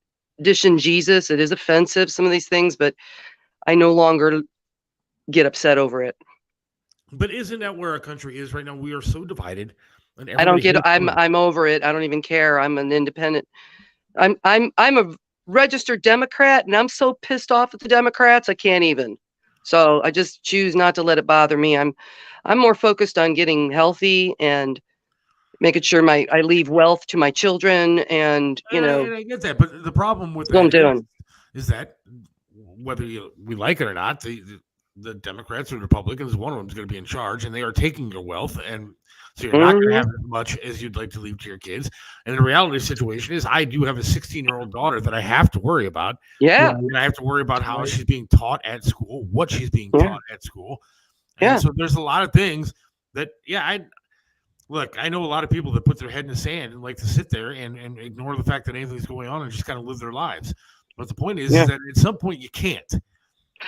Jesus. It is offensive, some of these things, but I no longer get upset over it. But isn't that where our country is right now? We are so divided. I don't get. I'm over it. I don't even care. I'm an independent. I'm a registered Democrat, and I'm so pissed off at the Democrats I can't even. So I just choose not to let it bother me. I'm more focused on getting healthy and making sure I leave wealth to my children, and I get that, but the problem with that is that whether we like it or not, the Democrats or Republicans, one of them is going to be in charge, and they are taking your wealth, and so you're not going to have as much as you'd like to leave to your kids. And the reality of the situation is, I do have a 16-year-old daughter that I have to worry about. Yeah, and I have to worry about how she's being taught at school, what she's being taught at school. And so there's a lot of things that, Look, I know a lot of people that put their head in the sand and like to sit there and ignore the fact that anything's going on and just kind of live their lives. But the point is that at some point you can't.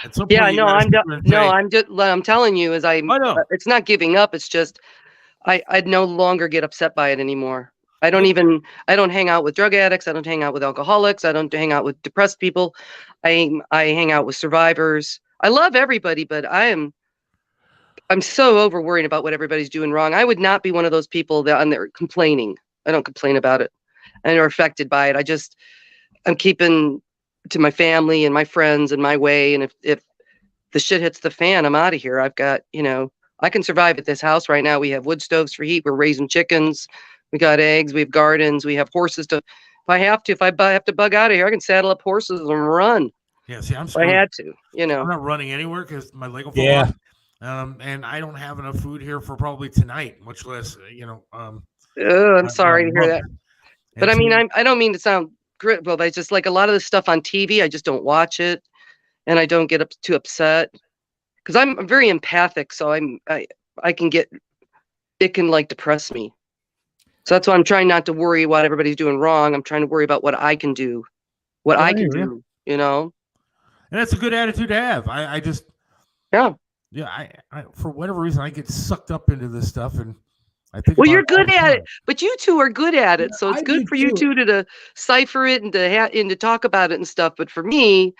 At some point, I'm telling you, it's not giving up. It's just I'd no longer get upset by it anymore. I don't hang out with drug addicts. I don't hang out with alcoholics. I don't hang out with depressed people. I hang out with survivors. I love everybody, but I'm so over worrying about what everybody's doing wrong. I would not be one of those people that on there complaining. I don't complain about it and are affected by it. I'm keeping to my family and my friends and my way. And if the shit hits the fan, I'm out of here. I've got, I can survive at this house right now. We have wood stoves for heat. We're raising chickens. We got eggs. We have gardens. We have horses if I have to bug out of here, I can saddle up horses and run. Yeah. See, if I had to, I'm not running anywhere because my leg will fall off. and I don't have enough food here for probably tonight, much less I'm sorry to hear that. But I mean, so, I don't mean to sound critical, but it's just like a lot of the stuff on TV, I just don't watch it, and I don't get too upset because I'm very empathic, so I can get it can like depress me. So that's why I'm trying not to worry what everybody's doing wrong. I'm trying to worry about what I can do, what I can do, And that's a good attitude to have. I just, yeah. I for whatever reason, I get sucked up into this stuff, and I think. Well, you're good at it, but you two are good at it, so it's good for you two to decipher it and to talk about it and stuff. But for me,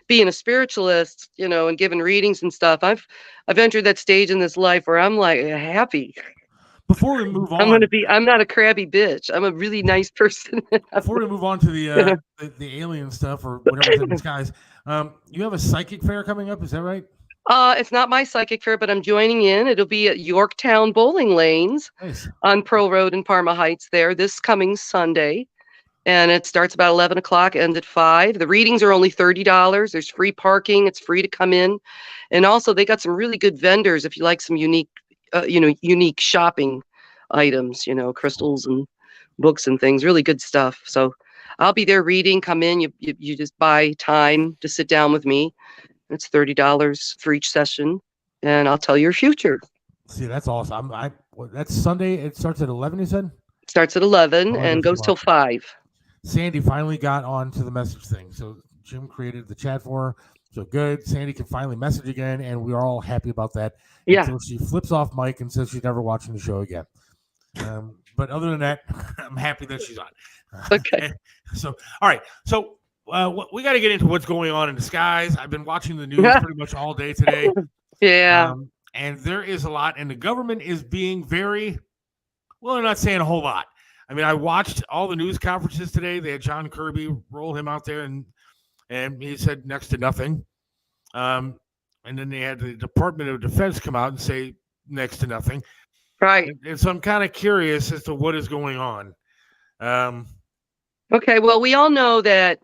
being a spiritualist, and giving readings and stuff, I've entered that stage in this life where I'm like happy. Before we move on, I'm not a crabby bitch. I'm a really nice person. Before we move on to the alien stuff or whatever's in the skies, you have a psychic fair coming up. Is that right? It's not my psychic fair, but I'm joining in. It'll be at Yorktown Bowling Lanes on Pearl Road in Parma Heights there this coming Sunday. And it starts about 11 o'clock, ends at 5. The readings are only $30. There's free parking. It's free to come in. And also they got some really good vendors if you like some unique shopping items, crystals and books and things, really good stuff. So I'll be there reading. Come in, you just buy time to sit down with me. It's $30 for each session, and I'll tell your future. See, that's awesome. That's Sunday. It starts at 11, you said? It starts at 11 and goes till 5. Sandy finally got on to the message thing. So Jim created the chat for her. So good. Sandy can finally message again, and we're all happy about that. Yeah. Until she flips off Mike and says she's never watching the show again. But other than that, I'm happy that she's on. Okay. So, all right. So we got to get into what's going on in the skies. I've been watching the news pretty much all day today. Yeah. And there is a lot, and the government is being very, well, they're not saying a whole lot. I mean, I watched all the news conferences today. They had John Kirby roll him out there, and he said next to nothing. And then they had the Department of Defense come out and say next to nothing. Right. And so I'm kind of curious as to what is going on. Okay. Well, we all know that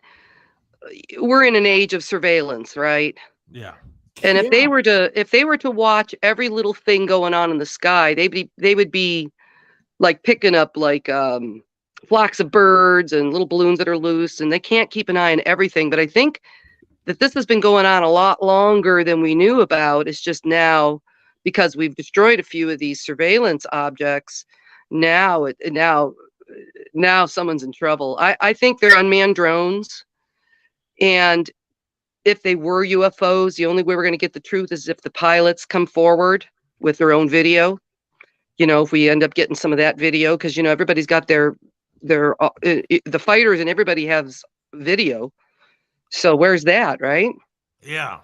we're in an age of surveillance, right? Yeah. And if they were to watch every little thing going on in the sky, they would be like picking up like flocks of birds and little balloons that are loose, and they can't keep an eye on everything. But I think that this has been going on a lot longer than we knew about. It's just now, because we've destroyed a few of these surveillance objects, now someone's in trouble. I think they're unmanned drones, and if they were UFOs, the only way we're going to get the truth is if the pilots come forward with their own video. If we end up getting some of that video, because everybody's got the fighters and everybody has video. So where's that, right? Yeah.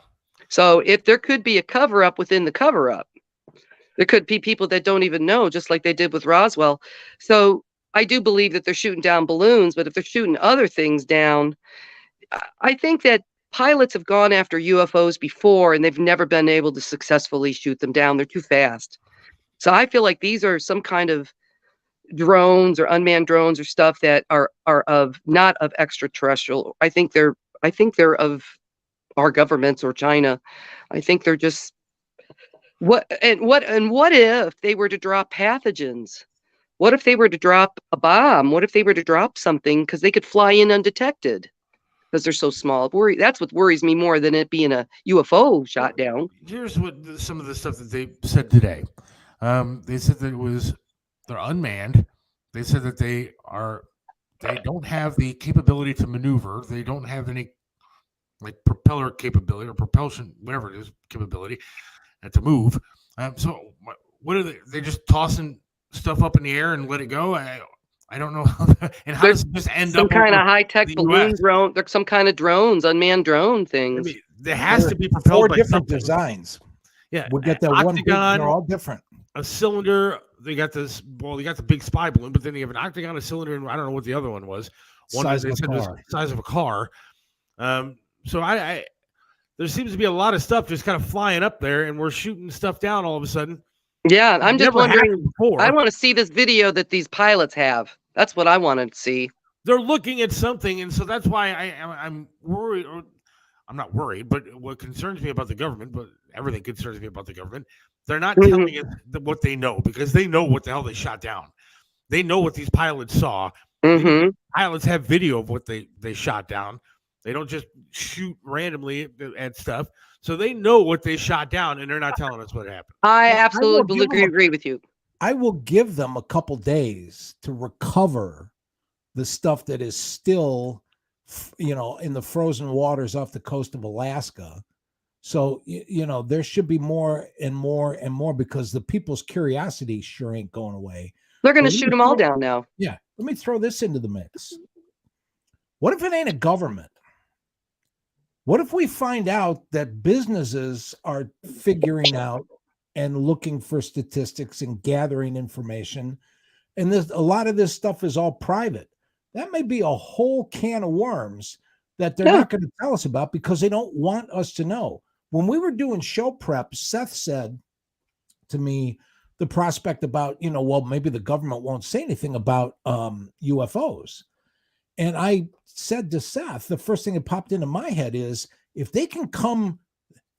So if there could be a cover up within the cover up, there could be people that don't even know, just like they did with Roswell. So I do believe that they're shooting down balloons, but if they're shooting other things down, I think that pilots have gone after UFOs before and they've never been able to successfully shoot them down. They're too fast. So I feel like these are some kind of drones or unmanned drones or stuff that are not of extraterrestrial. I think they're of our governments or China. I think they're just what if they were to drop pathogens? What if they were to drop a bomb? What if they were to drop something because they could fly in undetected? Because they're so small. That's what worries me more than it being a UFO shot down. Here's some of the stuff that they said today. They said that they're unmanned. They said that they don't have the capability to maneuver. They don't have any like propeller capability or propulsion, whatever it is, capability to move. So what are they? They're just tossing stuff up in the air and let it go. I don't know and how does it just end up? Some kind of high-tech balloon drone. There's some kind of drones, unmanned drone things. I mean, there has to be propelled by different designs. Yeah, we'll get that octagon, one big, they're all different. A cylinder. They got this. Well, they got the big spy balloon, but then they have an octagon, a cylinder, and I don't know what the other one was. One size of a car. So I there seems to be a lot of stuff just kind of flying up there, and we're shooting stuff down all of a sudden. Yeah, I'm just wondering. I want to see this video that these pilots have. That's what I wanted to see. They're looking at something, and so that's why I'm worried. I'm not worried. But what concerns me about the government, but everything concerns me about the government, they're not telling us what they know, because they know what the hell they shot down. They know what these pilots saw. Pilots have video of what they shot down. They don't just shoot randomly at stuff. So they know what they shot down, and they're not telling us what happened. I absolutely agree with you. I will give them a couple days to recover the stuff that is still, in the frozen waters off the coast of Alaska. So, there should be more and more and more, because the people's curiosity sure ain't going away. They're going to shoot them all down now. Yeah. Let me throw this into the mix. What if it ain't a government? What if we find out that businesses are figuring out and looking for statistics and gathering information, and a lot of this stuff is all private? That may be a whole can of worms that they're not going to tell us about, because they don't want us to know. When we were doing show prep, Seth said to me the prospect about, well, maybe the government won't say anything about UFOs. And I said to Seth, the first thing that popped into my head is, if they can come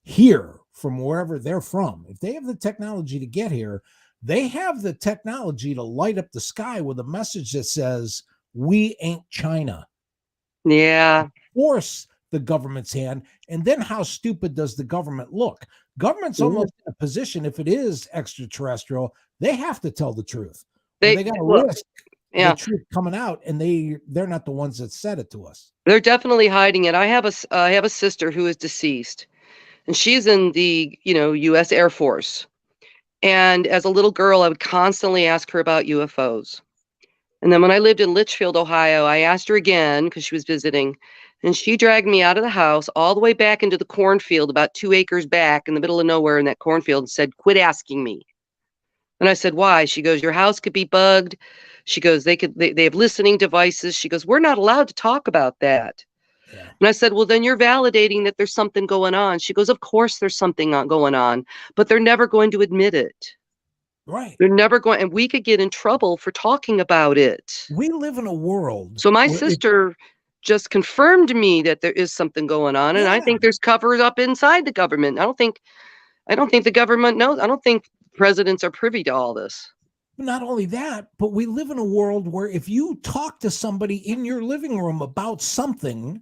here from wherever they're from, if they have the technology to get here, they have the technology to light up the sky with a message that says, we ain't China. Yeah. Force the government's hand. And then how stupid does the government look? Government's almost in a position, if it is extraterrestrial, they have to tell the truth. They got to risk the truth coming out, and they're not the ones that said it to us. They're definitely hiding it. I have a sister who is deceased, and she's in the U.S. Air Force. And as a little girl, I would constantly ask her about UFOs. And then when I lived in Litchfield, Ohio, I asked her again because she was visiting, and she dragged me out of the house all the way back into the cornfield, about 2 acres back in the middle of nowhere in that cornfield, and said, "Quit asking me." And I said, "Why?" She goes, "Your house could be bugged." She goes, they have listening devices. She goes, "We're not allowed to talk about that." Yeah. And I said, "Well, then you're validating that there's something going on." She goes, "Of course there's something going on, but they're never going to admit it." Right. They're never going, and we could get in trouble for talking about it. We live in a world. So my sister just confirmed to me that there is something going on. And I think there's covered up inside the government. I don't think the government knows. I don't think presidents are privy to all this. Not only that, but we live in a world where if you talk to somebody in your living room about something,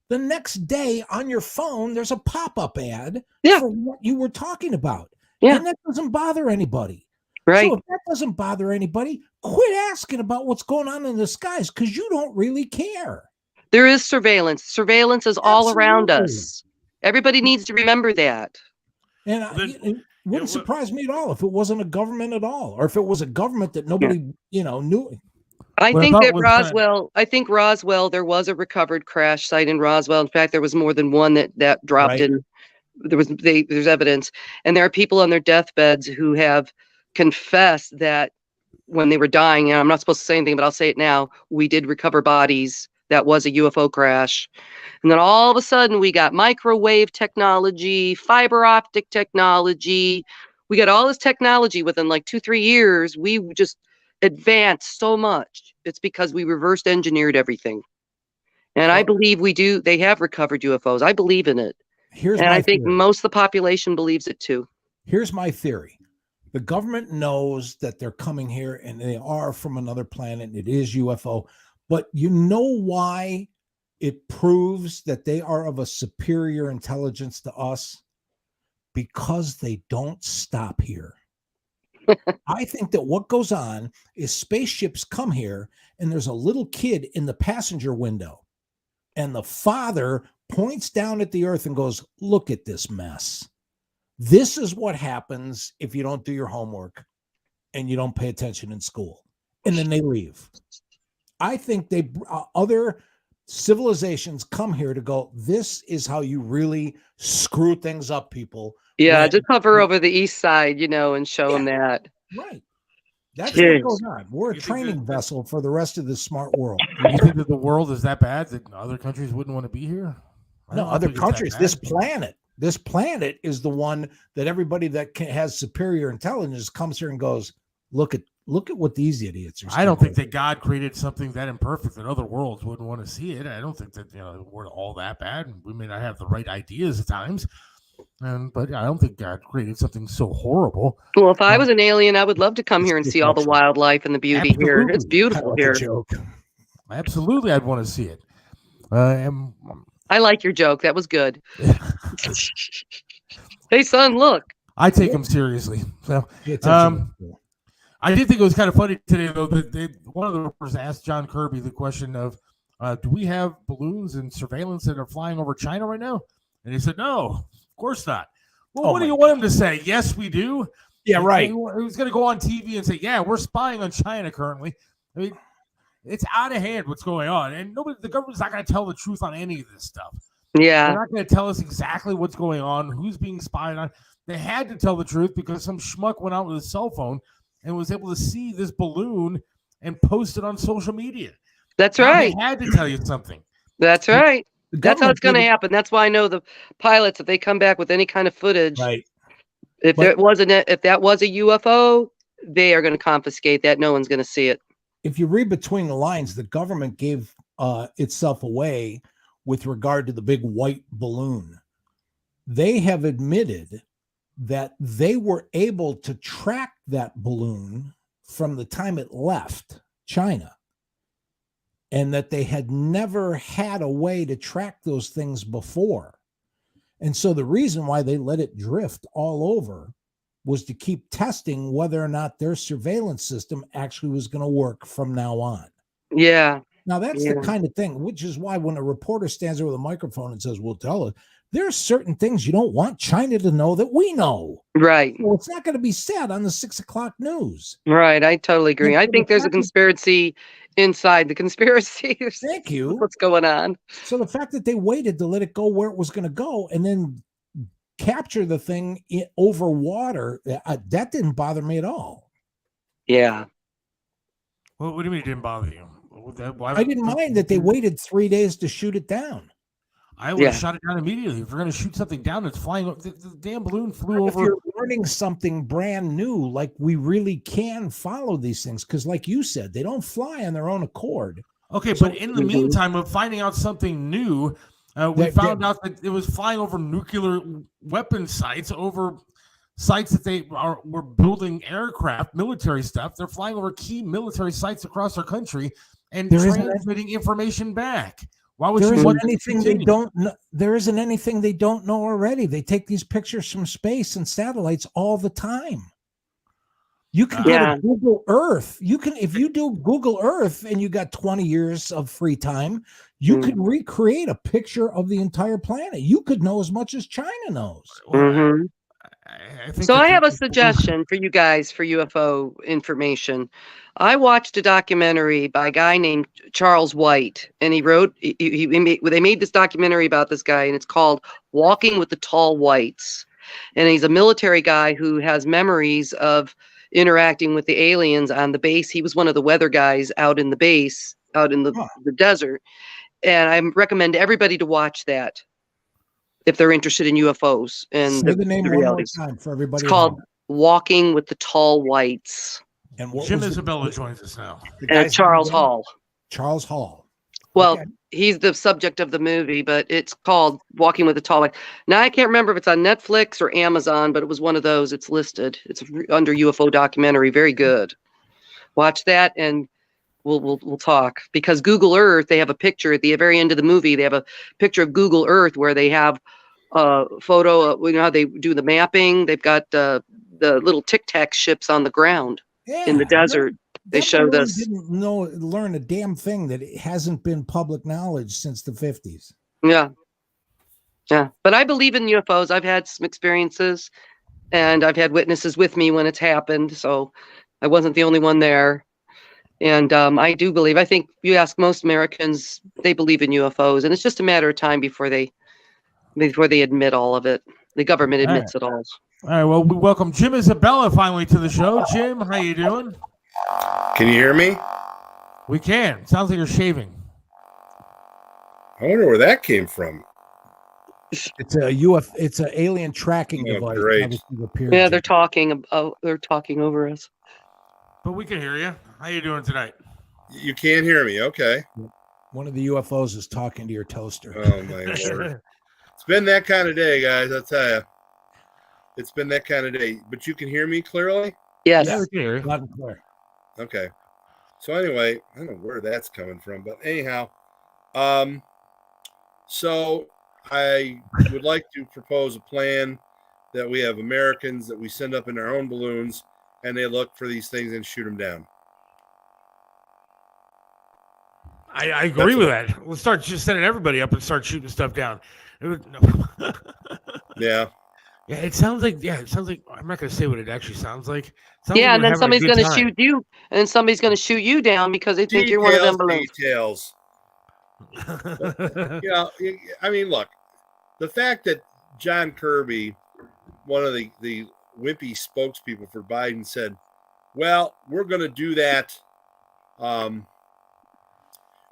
the next day on your phone, there's a pop-up ad for what you were talking about. Yeah. And that doesn't bother anybody. Right. So if that doesn't bother anybody, quit asking about what's going on in the skies, because you don't really care. There is surveillance. Surveillance is all around us. Everybody needs to remember that. And it wouldn't surprise me at all if it wasn't a government at all, or if it was a government that nobody, knew. I think Roswell, there was a recovered crash site in Roswell. In fact, there was more than one that dropped in. There's evidence. And there are people on their deathbeds who have confessed that when they were dying, and I'm not supposed to say anything, but I'll say it now, we did recover bodies. That was a UFO crash. And then all of a sudden we got microwave technology, fiber optic technology. We got all this technology within like 2-3 years. We just advanced so much. It's because we reverse engineered everything. And I believe they have recovered UFOs. I believe in it. I think most of the population believes it too. Here's my theory. The government knows that they're coming here and they are from another planet. It is UFO. But you know why it proves that they are of a superior intelligence to us? Because they don't stop here. I think that what goes on is spaceships come here and there's a little kid in the passenger window. And the father points down at the earth and goes, "Look at this mess. This is what happens if you don't do your homework and you don't pay attention in school." And then they leave. I think other civilizations come here to go, "This is how you really screw things up, people." Yeah, just hover over the east side, and show them that. Right. That's what goes on. We're a training vessel for the rest of the smart world. You think that the world is that bad that other countries wouldn't want to be here? No, other countries. This planet is the one that everybody that has superior intelligence comes here and goes, look at Look at what these idiots are. I don't think that God created something that imperfect that other worlds wouldn't want to see it. I don't think that we're all that bad. We may not have the right ideas at times, but I don't think God created something so horrible. Well, if I was an alien, I would love to come here and see all the wildlife and the beauty here. It's beautiful here. Joke. Absolutely, I'd want to see it. I like your joke. That was good. Hey, son, look. I take him seriously. So, I did think it was kind of funny today, though, that one of the reporters asked John Kirby the question of, do we have balloons and surveillance that are flying over China right now? And he said, no, of course not. Well, what do you want him to say? Yes, we do. Yeah, right. He's going to go on TV and say, yeah, we're spying on China currently. I mean, it's out of hand what's going on. And the government's not going to tell the truth on any of this stuff. Yeah. They're not going to tell us exactly what's going on, who's being spied on. They had to tell the truth because some schmuck went out with his cell phone and was able to see this balloon and post it on social media. That's right. They had to tell you something. That's right. That's how it's going to happen. That's why I know the pilots, if they come back with any kind of footage, right? If that was a UFO, they are going to confiscate that. No one's going to see it. If you read between the lines, the government gave itself away with regard to the big white balloon. They have admitted that they were able to track that balloon from the time it left China, and that they had never had a way to track those things before. And so the reason why they let it drift all over was to keep testing whether or not their surveillance system actually was going to work from now on. Yeah. Now, that's the kind of thing, which is why when a reporter stands there with a microphone and says, well, tell us, there are certain things you don't want China to know that we know. Right. Well, it's not going to be said on the 6 o'clock news. Right. I totally agree. I think there's a conspiracy inside the conspiracy. Thank you. What's going on? So the fact that they waited to let it go where it was going to go and then capture the thing over water, that didn't bother me at all. Yeah. Well, what do you mean it didn't bother you? I didn't mind that they waited 3 days to shoot it down. I would have shot it down immediately. If we're going to shoot something down that's flying, the damn balloon flew over. If you're learning something brand new, like we really can follow these things, because like you said, they don't fly on their own accord. Okay, so, but in the meantime of finding out something new, we found out that it was flying over nuclear weapon sites, over sites that were building aircraft, military stuff. They're flying over key military sites across our country and transmitting information back. Why would there isn't anything they don't know? There isn't anything they don't know already. They take these pictures from space and satellites all the time. You can go to Google Earth. You can, if you do Google Earth and you got 20 years of free time, you could recreate a picture of the entire planet. You could know as much as China knows. Mm-hmm. So I have a suggestion for you guys for UFO information. I watched a documentary by a guy named Charles White, and they made this documentary about this guy, and it's called Walking with the Tall Whites. And he's a military guy who has memories of interacting with the aliens on the base. He was one of the weather guys out in the base, out in the desert. And I recommend everybody to watch that if they're interested in UFOs and the name one more time for everybody. It's called Walking with the Tall Whites. And Jim Isabella joins us now. Charles Hall. Charles Hall. Well, he's the subject of the movie, but it's called Walking with the Tall Whites. Now, I can't remember if it's on Netflix or Amazon, but it was one of those. It's listed. It's under UFO documentary. Very good. Watch that, and we'll talk. Because Google Earth, they have a picture at the very end of the movie. They have a picture of Google Earth where they have a photo of, how they do the mapping. They've got the little Tic Tac ships on the ground in the desert. They showed us. Didn't learn a damn thing that it hasn't been public knowledge since the 50s. Yeah. But I believe in UFOs. I've had some experiences, and I've had witnesses with me when it's happened. So I wasn't the only one there. And I do believe. I think you ask most Americans, they believe in UFOs, and it's just a matter of time before they admit all of it. The government admits it all. All right. Well, we welcome Jim Isabella finally to the show. Jim, how you doing? Can you hear me? We can. Sounds like you're shaving. I wonder where that came from. It's it's an alien tracking device. Great. Yeah, they're talking over us. But we can hear you. How you doing tonight? You can't hear me. Okay. One of the UFOs is talking to your toaster. Oh, my Lord. It's been that kind of day, guys. I'll tell you. It's been that kind of day. But you can hear me clearly? Yes. Yeah, we can hear you. Loud and clear. Okay. So anyway, I don't know where that's coming from. But anyhow, so I would like to propose a plan that we have Americans that we send up in our own balloons and they look for these things and shoot them down. I agree with that. We'll start just sending everybody up and start shooting stuff down. Yeah. Yeah, it sounds like I'm not going to say what it actually sounds like. It sounds Yeah, like and we're then having a somebody's good going to time. shoot you, and then somebody's going to shoot you down because they think you're one of them balloons. Details. You know, I mean, look, the fact that John Kirby, one of the wimpy spokespeople for Biden, said, well, we're going to do that.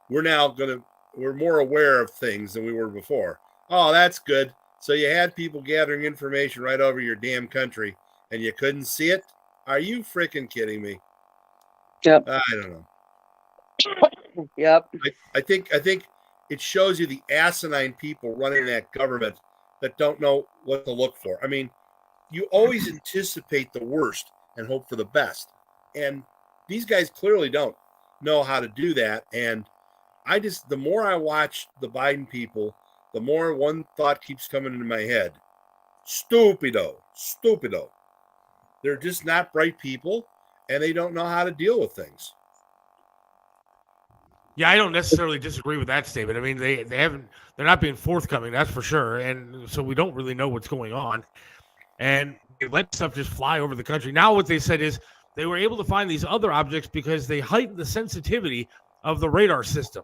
We're more aware of things than we were before. Oh, that's good. So you had people gathering information right over your damn country and you couldn't see it? Are you freaking kidding me? Yep. I don't know. Yep. I think it shows you the asinine people running that government that don't know what to look for. I mean, you always anticipate the worst and hope for the best. And these guys clearly don't know how to do that. And the more I watch the Biden people, the more one thought keeps coming into my head. Stupido. They're just not bright people and they don't know how to deal with things. Yeah, I don't necessarily disagree with that statement. I mean, they're not being forthcoming, that's for sure. And so we don't really know what's going on. And they let stuff just fly over the country. Now what they said is they were able to find these other objects because they heightened the sensitivity of the radar system.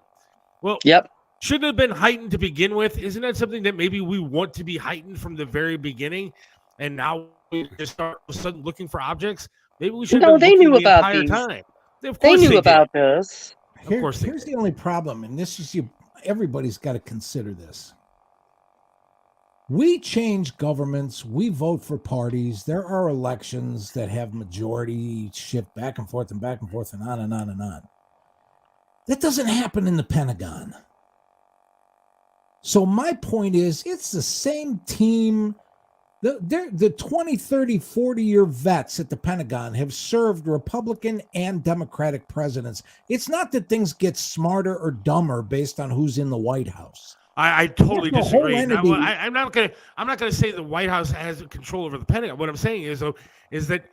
Well, Yep. Shouldn't have been heightened to begin with. Isn't that something that maybe we want to be heightened from the very beginning? And now we just start all of a sudden looking for objects. Maybe we should have been they looking knew the about entire these. time. Of They course knew did. about this. Of course they Here's did. the only problem, and this is everybody's got to consider this. We change governments, we vote for parties. There are elections that have majority shift back and forth and on and on and on. That doesn't happen in the Pentagon. So my point is, it's the same team. The 20, 30, 40-year vets at the Pentagon have served Republican and Democratic presidents. It's not that things get smarter or dumber based on who's in the White House. I totally That's the whole disagree. Now, entity. I'm not gonna say the White House has control over the Pentagon. What I'm saying is that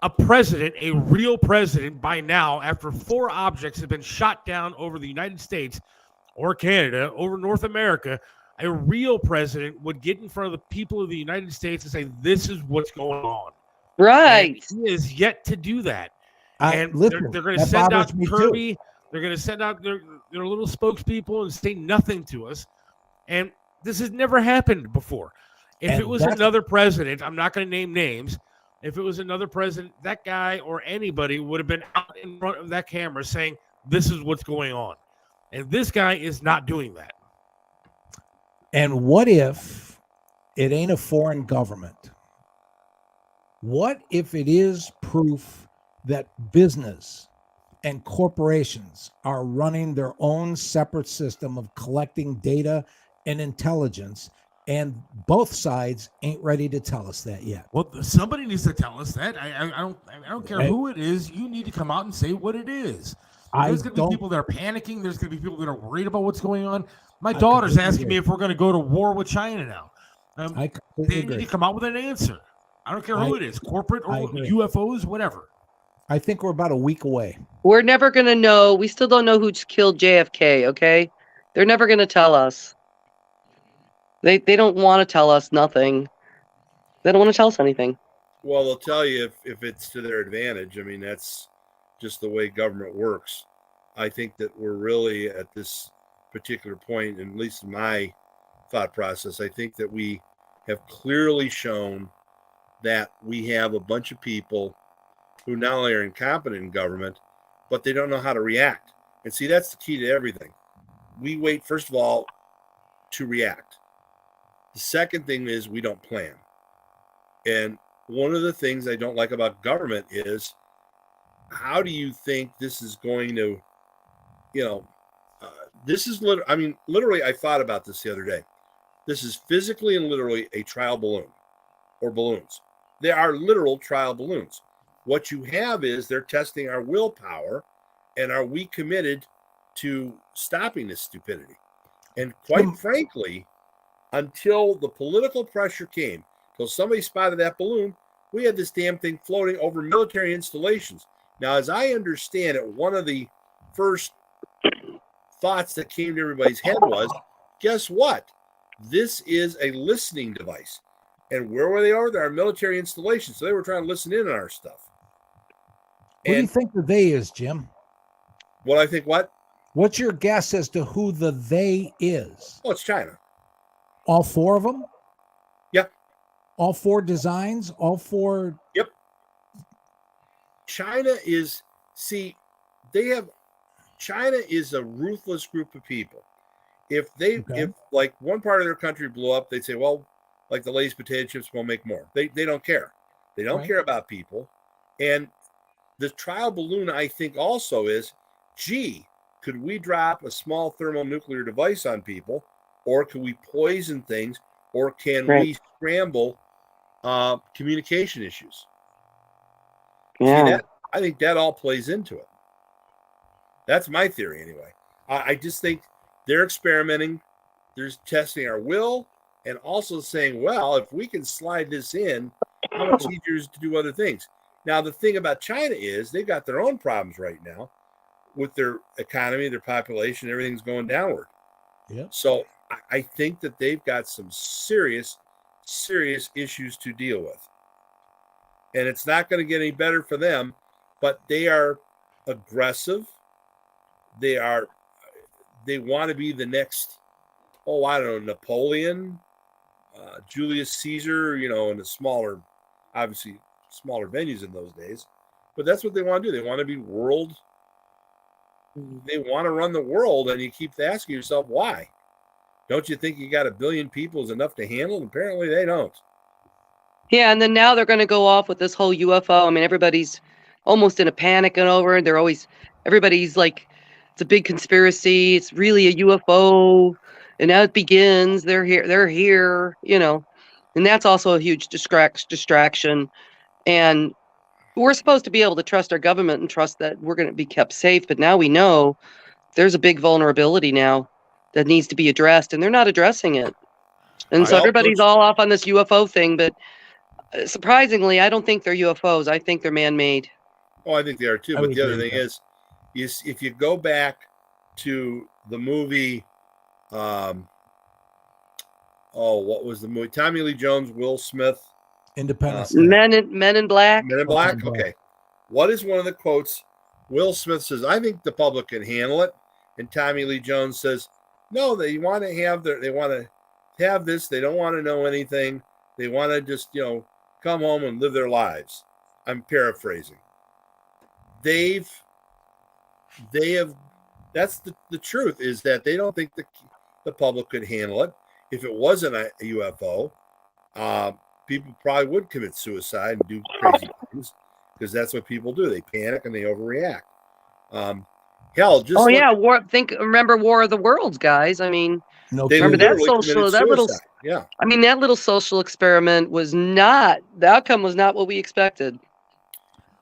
a president, a real president, by now, after 4 objects have been shot down over the United States or Canada, over North America, a real president would get in front of the people of the United States and say, "This is what's going on." Right. And he is yet to do that. And Listen, they're going to that send bothers out me Kirby. too. They're going to send out their little spokespeople and say nothing to us. And this has never happened before. If it was another president, I'm not going to name names. If it was another president, that guy or anybody would have been out in front of that camera saying, "This is what's going on." And this guy is not doing that. And what if it ain't a foreign government? What if it is proof that business and corporations are running their own separate system of collecting data and intelligence, and both sides ain't ready to tell us that yet? Well, somebody needs to tell us that. I don't care who it is. You need to come out and say what it is. There's going to be people that are panicking. There's going to be people that are worried about what's going on. My daughter's asking me if we're going to go to war with China now. They need to come out with an answer. I don't care who it is, corporate or UFOs, whatever. I think we're about a week away. We're never going to know. We still don't know who killed JFK, okay? They're never going to tell us. They don't want to tell us nothing. They don't want to tell us anything. Well, they'll tell you if it's to their advantage. I mean, that's just the way government works. I think that we're really at this particular point, and at least in my thought process, I think that we have clearly shown that we have a bunch of people who not only are incompetent in government, but they don't know how to react. And see, that's the key to everything. We wait, first of all, to react. The second thing is we don't plan. And one of the things I don't like about government is how do you think this is going to, this is literally, I thought about this the other day. This is physically and literally a trial balloon or balloons. They are literal trial balloons. What you have is they're testing our willpower, and are we committed to stopping this stupidity? And quite frankly, until the political pressure came, until somebody spotted that balloon, we had this damn thing floating over military installations. Now, as I understand it, one of the first thoughts that came to everybody's head was, guess what? This is a listening device. And where were they over? There are military installations. So they were trying to listen in on our stuff. What do you think the they is, Jim? What I think what? What's your guess as to who the they is? Oh, it's China. All four of them? Yep. All four designs? All four? Yep. China is a ruthless group of people. If like one part of their country blew up, they'd say, well, like the Lay's potato chips will make more. They don't care. They don't care about people. And the trial balloon, I think, also is, gee, could we drop a small thermonuclear device on people, or could we poison things, or can we scramble communication issues? Yeah. See, I think that all plays into it. That's my theory anyway. I just think they're experimenting. They're testing our will and also saying, well, if we can slide this in, how much easier is it to do other things? Now, the thing about China is they've got their own problems right now with their economy, their population, everything's going downward. Yeah. So I think that they've got some serious, serious issues to deal with. And it's not going to get any better for them, but they are aggressive. They want to be the next, Napoleon, Julius Caesar, in the smaller venues in those days. But that's what they want to do. They want to be they want to run the world, and you keep asking yourself, why? Don't you think you got 1 billion people is enough to handle? Apparently they don't. Yeah, and then now they're going to go off with this whole UFO. I mean, everybody's almost in a panic and over. Everybody's like, it's a big conspiracy. It's really a UFO. And now it begins. They're here, and that's also a huge distraction. And we're supposed to be able to trust our government and trust that we're going to be kept safe. But now we know there's a big vulnerability now that needs to be addressed, and they're not addressing it. And so everybody's all off on this UFO thing, but surprisingly, I don't think they're UFOs. I think they're man-made. Oh, I think they are too. But the other thing is if you go back to the movie, what was the movie? Tommy Lee Jones, Will Smith, Independence Day. Men in Black. Men in Black. Okay. What is one of the quotes? Will Smith says, "I think the public can handle it," and Tommy Lee Jones says, "No, they want to have this. They don't want to know anything. They want to just, come home and live their lives." I'm paraphrasing. They have. That's the truth, is that they don't think the public could handle it. If it wasn't a UFO, people probably would commit suicide and do crazy things, because that's what people do. They panic and they overreact. Remember War of the Worlds, guys. I mean, remember that little social experiment the outcome was not what we expected.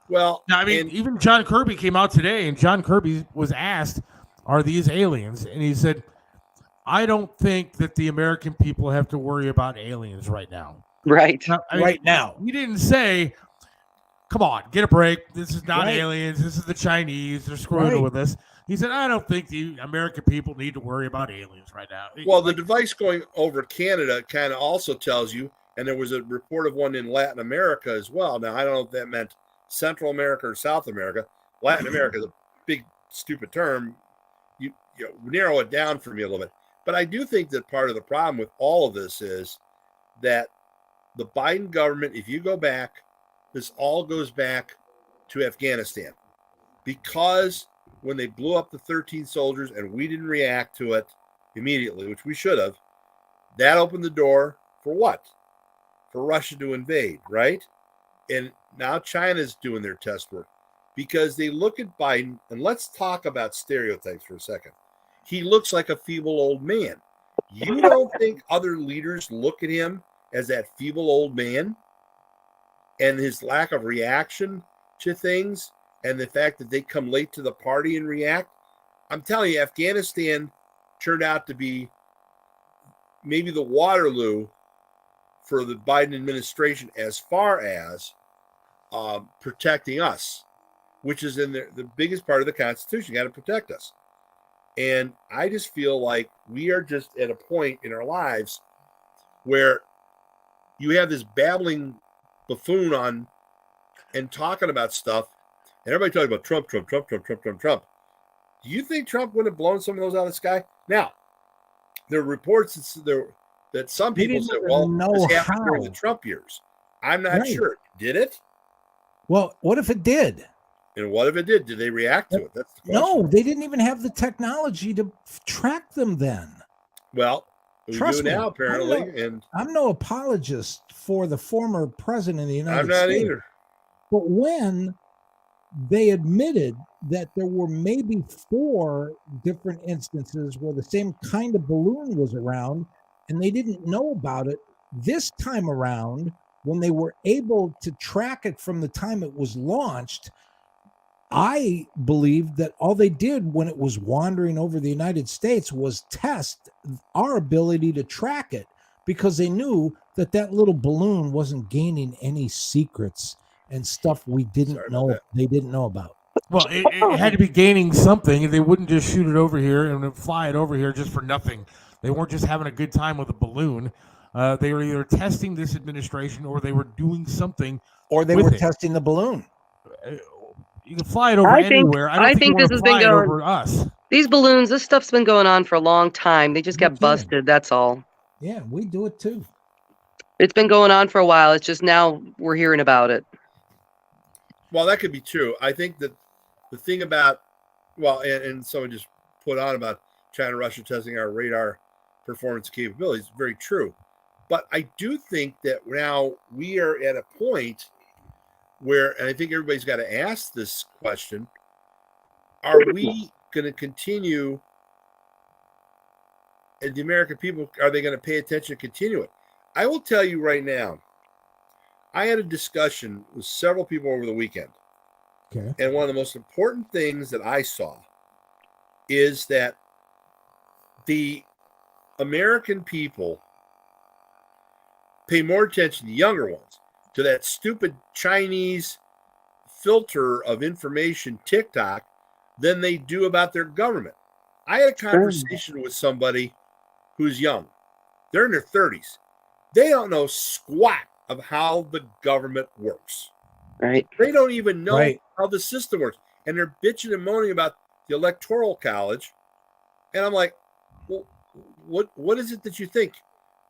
Well, even John Kirby came out today, and John Kirby was asked, are these aliens? And he said, I don't think that the American people have to worry about aliens right now. Right. Right now. He didn't say, come on, get a break. This is not aliens. This is the Chinese. They're screwing with us. He said, I don't think the American people need to worry about aliens right now. Well, the device going over Canada kind of also tells you, and there was a report of one in Latin America as well. Now, I don't know if that meant Central America or South America. Latin America is a big, stupid term. You narrow it down for me a little bit. But I do think that part of the problem with all of this is that the Biden government, if you go back, this all goes back to Afghanistan. Because when they blew up the 13 soldiers and we didn't react to it immediately, which we should have, that opened the door for what? For Russia to invade, right? And now China's doing their test work. because they look at Biden, and let's talk about stereotypes for a second. He looks like a feeble old man. You don't think other leaders look at him as that feeble old man and his lack of reaction to things and the fact that they come late to the party and react? I'm telling you, Afghanistan turned out to be maybe the Waterloo for the Biden administration as far as protecting us, which is in the biggest part of the Constitution. You got to protect us. And I just feel like we are just at a point in our lives where you have this babbling buffoon on and talking about stuff, and everybody talking about Trump. Do you think Trump would have blown some of those out of the sky? Now, there are reports that some people said, well, this happened during the Trump years. I'm not sure. Did it? Well, what if it did? And what if it did? Did they react to it? That's the question. No, they didn't even have the technology to track them then. Well, we do now, apparently. I'm no apologist for the former president of the United States. I'm not either. But when they admitted that there were maybe 4 different instances where the same kind of balloon was around and they didn't know about it, this time around, when they were able to track it from the time it was launched, I believe that all they did when it was wandering over the United States was test our ability to track it, because they knew that that little balloon wasn't gaining any secrets and stuff we didn't know. They didn't know about. Well, it had to be gaining something. They wouldn't just shoot it over here and fly it over here just for nothing. They weren't just having a good time with a balloon. They were either testing this administration or they were doing something. Or they were testing the balloon. You can fly it over anywhere. I think this has been going over us. These balloons, this stuff's been going on for a long time. They just got busted. That's all. Yeah, we do it too. It's been going on for a while. It's just now we're hearing about it. Well, that could be true. I think that the thing about, and someone just put on about China, Russia testing our radar performance capabilities, very true. But I do think that now we are at a point where, and I think everybody's got to ask this question, are we going to continue, and the American people, are they going to pay attention and continue it? I will tell you right now, I had a discussion with several people over the weekend. Okay. And one of the most important things that I saw is that the American people pay more attention, the younger ones, to that stupid Chinese filter of information, TikTok, than they do about their government. I had a conversation with somebody who's young. They're in their 30s. They don't know squat of how the government works. Right. They don't even know how the system works. And they're bitching and moaning about the Electoral College. And I'm like, well, what is it that you think?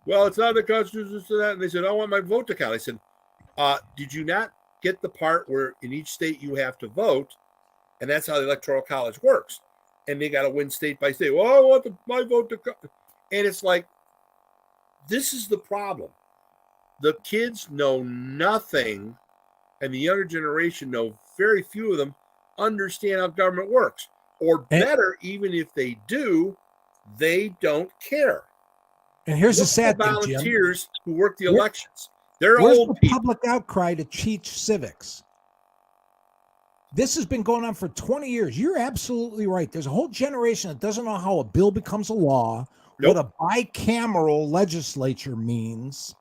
Well, it's not the Constitution, it's that. And they said, I want my vote to count. I said, did you not get the part where in each state you have to vote? And that's how the Electoral College works. And they got to win state by state. Well, I want my vote to count. And it's like, this is the problem. The kids know nothing, and the younger generation know very few of them understand how government works. Or better, even if they do, they don't care. And here's the sad thing, Jim. Volunteers who work the elections. They're Where's old the people. public outcry to teach civics? This has been going on for 20 years. You're absolutely right. There's a whole generation that doesn't know how a bill becomes a law, what a bicameral legislature means,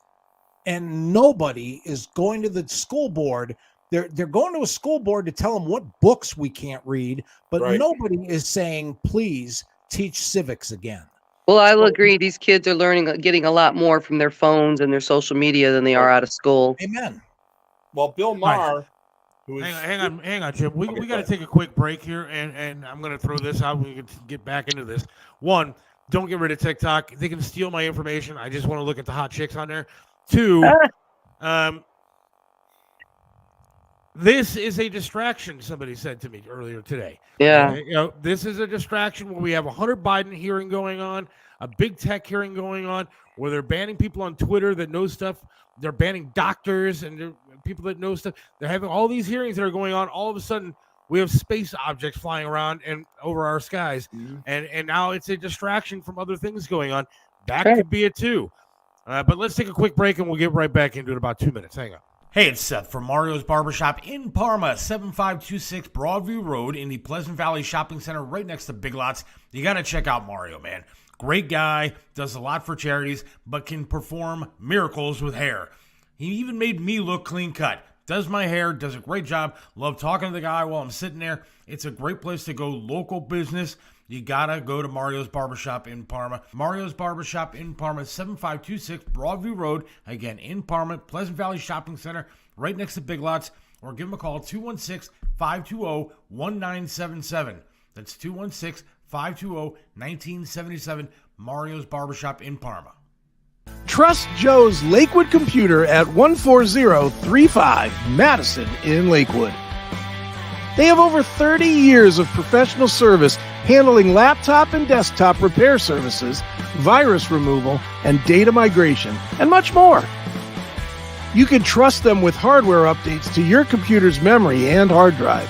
and nobody is going to the school board. They're going to a school board to tell them what books we can't read, but nobody is saying, please teach civics again. Well, I will agree. These kids are getting a lot more from their phones and their social media than they are out of school. Amen. Well, Bill Maher, hang on, Jim. We got to take a quick break here, and I'm going to throw this out. We can get back into this. One, don't get rid of TikTok. They can steal my information. I just want to look at the hot chicks on there. Two, this is a distraction, somebody said to me earlier today. Yeah. This is a distraction where we have a Hunter Biden hearing going on, a big tech hearing going on, where they're banning people on Twitter that know stuff. They're banning doctors and people that know stuff. They're having all these hearings that are going on. All of a sudden, We have space objects flying around and over our skies, and now it's a distraction from other things going on. That could be it too. But let's take a quick break, and we'll get right back into it in about 2 minutes. Hang on. Hey, it's Seth from Mario's Barbershop in Parma, 7526 Broadview Road in the Pleasant Valley Shopping Center right next to Big Lots. You got to check out Mario, man. Great guy, does a lot for charities, but can perform miracles with hair. He even made me look clean cut. Does my hair, does a great job. Love talking to the guy while I'm sitting there. It's a great place to go, local business. You gotta go to Mario's Barbershop in Parma. Mario's Barbershop in Parma, 7526 Broadview Road. Again, in Parma, Pleasant Valley Shopping Center, right next to Big Lots. Or give them a call, 216-520-1977. That's 216-520-1977. Mario's Barbershop in Parma. Trust Joe's Lakewood Computer at 14035 Madison in Lakewood. They have over 30 years of professional service handling laptop and desktop repair services, virus removal, and data migration, and much more. You can trust them with hardware updates to your computer's memory and hard drive.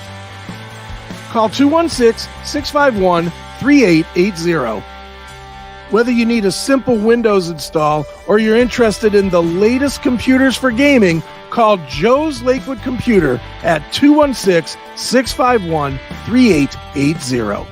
Call 216-651-3880. Whether you need a simple Windows install or you're interested in the latest computers for gaming, call Joe's Lakewood Computer at 216-651-3880.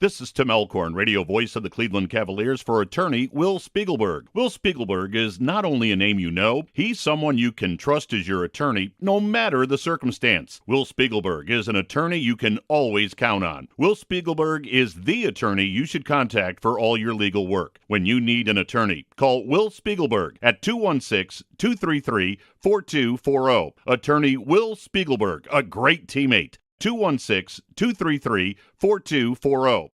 This is Tim Elkhorn, radio voice of the Cleveland Cavaliers for attorney Will Spiegelberg. Will Spiegelberg is not only a name you know, he's someone you can trust as your attorney no matter the circumstance. Will Spiegelberg is an attorney you can always count on. Will Spiegelberg is the attorney you should contact for all your legal work. When you need an attorney, call Will Spiegelberg at 216-233-4240. Attorney Will Spiegelberg, a great teammate. 216-233-4240.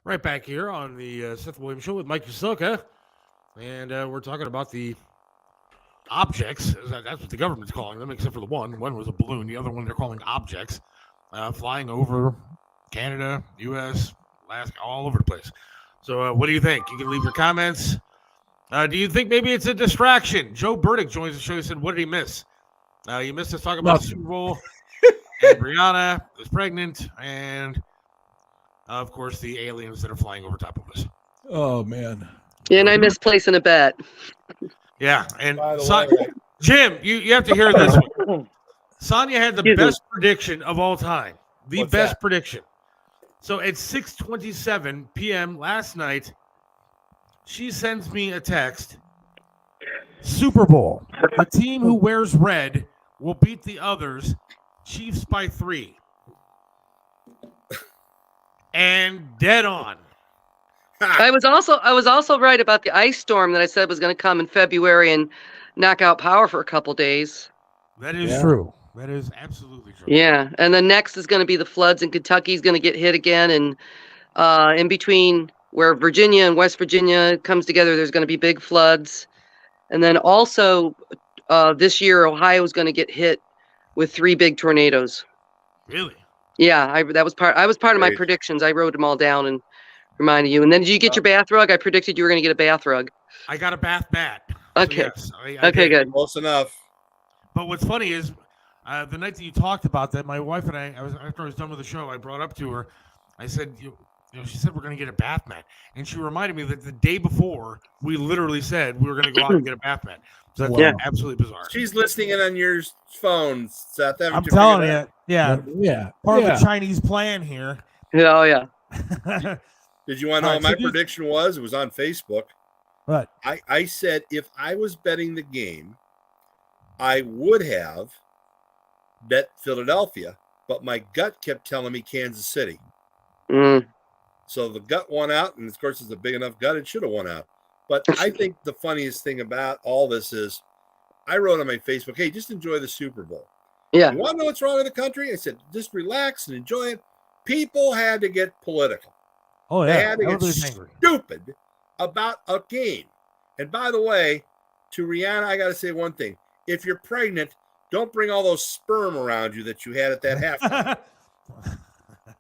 Right back here on the Seth Williams Show with Mike Yusilka. And we're talking about the objects. That's what the government's calling them, except for the one. One was a balloon. The other one they're calling objects flying over Canada, U.S., Alaska, all over the place. So what do you think? You can leave your comments. Do you think maybe it's a distraction? Joe Burdick joins the show. He said, what did he miss? You missed us talking about the Super Bowl. And Brianna is pregnant, and of course the aliens that are flying over top of us. Oh man! Yeah, and I missed placing a bet. Yeah, and Jim, you have to hear this one. Sonya had the best prediction of all time. The best prediction. So at 6:27 p.m. last night, she sends me a text. Super Bowl. The team who wears red will beat the others. Chiefs by 3. And dead on. I was also right about the ice storm that I said was going to come in February and knock out power for a couple days. That is true. That is absolutely true. Yeah, and then next is going to be the floods, and Kentucky's going to get hit again, and in between where Virginia and West Virginia comes together, there's going to be big floods, and then also this year Ohio is going to get hit with 3 big tornadoes. Really? Yeah, I was part of my predictions. I wrote them all down and reminded you. And then did you get your bath rug? I predicted you were going to get a bath rug. I got a bath mat. Okay. So yes, I okay, good. Close enough. But what's funny is the night that you talked about that, my wife and I was after I was done with the show, I brought up to her. I said, she said we're going to get a bath mat, and she reminded me that the day before we literally said we were going to go out and get a bath mat. So that's absolutely bizarre. She's listening in on your phone, Seth. I'm telling you, part of the Chinese plan here. Oh yeah. Did you want to know what my prediction was? It was on Facebook. What? I said if I was betting the game, I would have bet Philadelphia, but my gut kept telling me Kansas City. So the gut won out, and of course it's a big enough gut, it should have won out. But I think the funniest thing about all this is I wrote on my Facebook, hey, just enjoy the Super Bowl. Yeah. You want to know what's wrong with the country? I said, just relax and enjoy it. People had to get political. Oh, yeah. They had to get stupid about a game. And by the way, to Rihanna, I got to say one thing. If you're pregnant, don't bring all those sperm around you that you had at that halftime.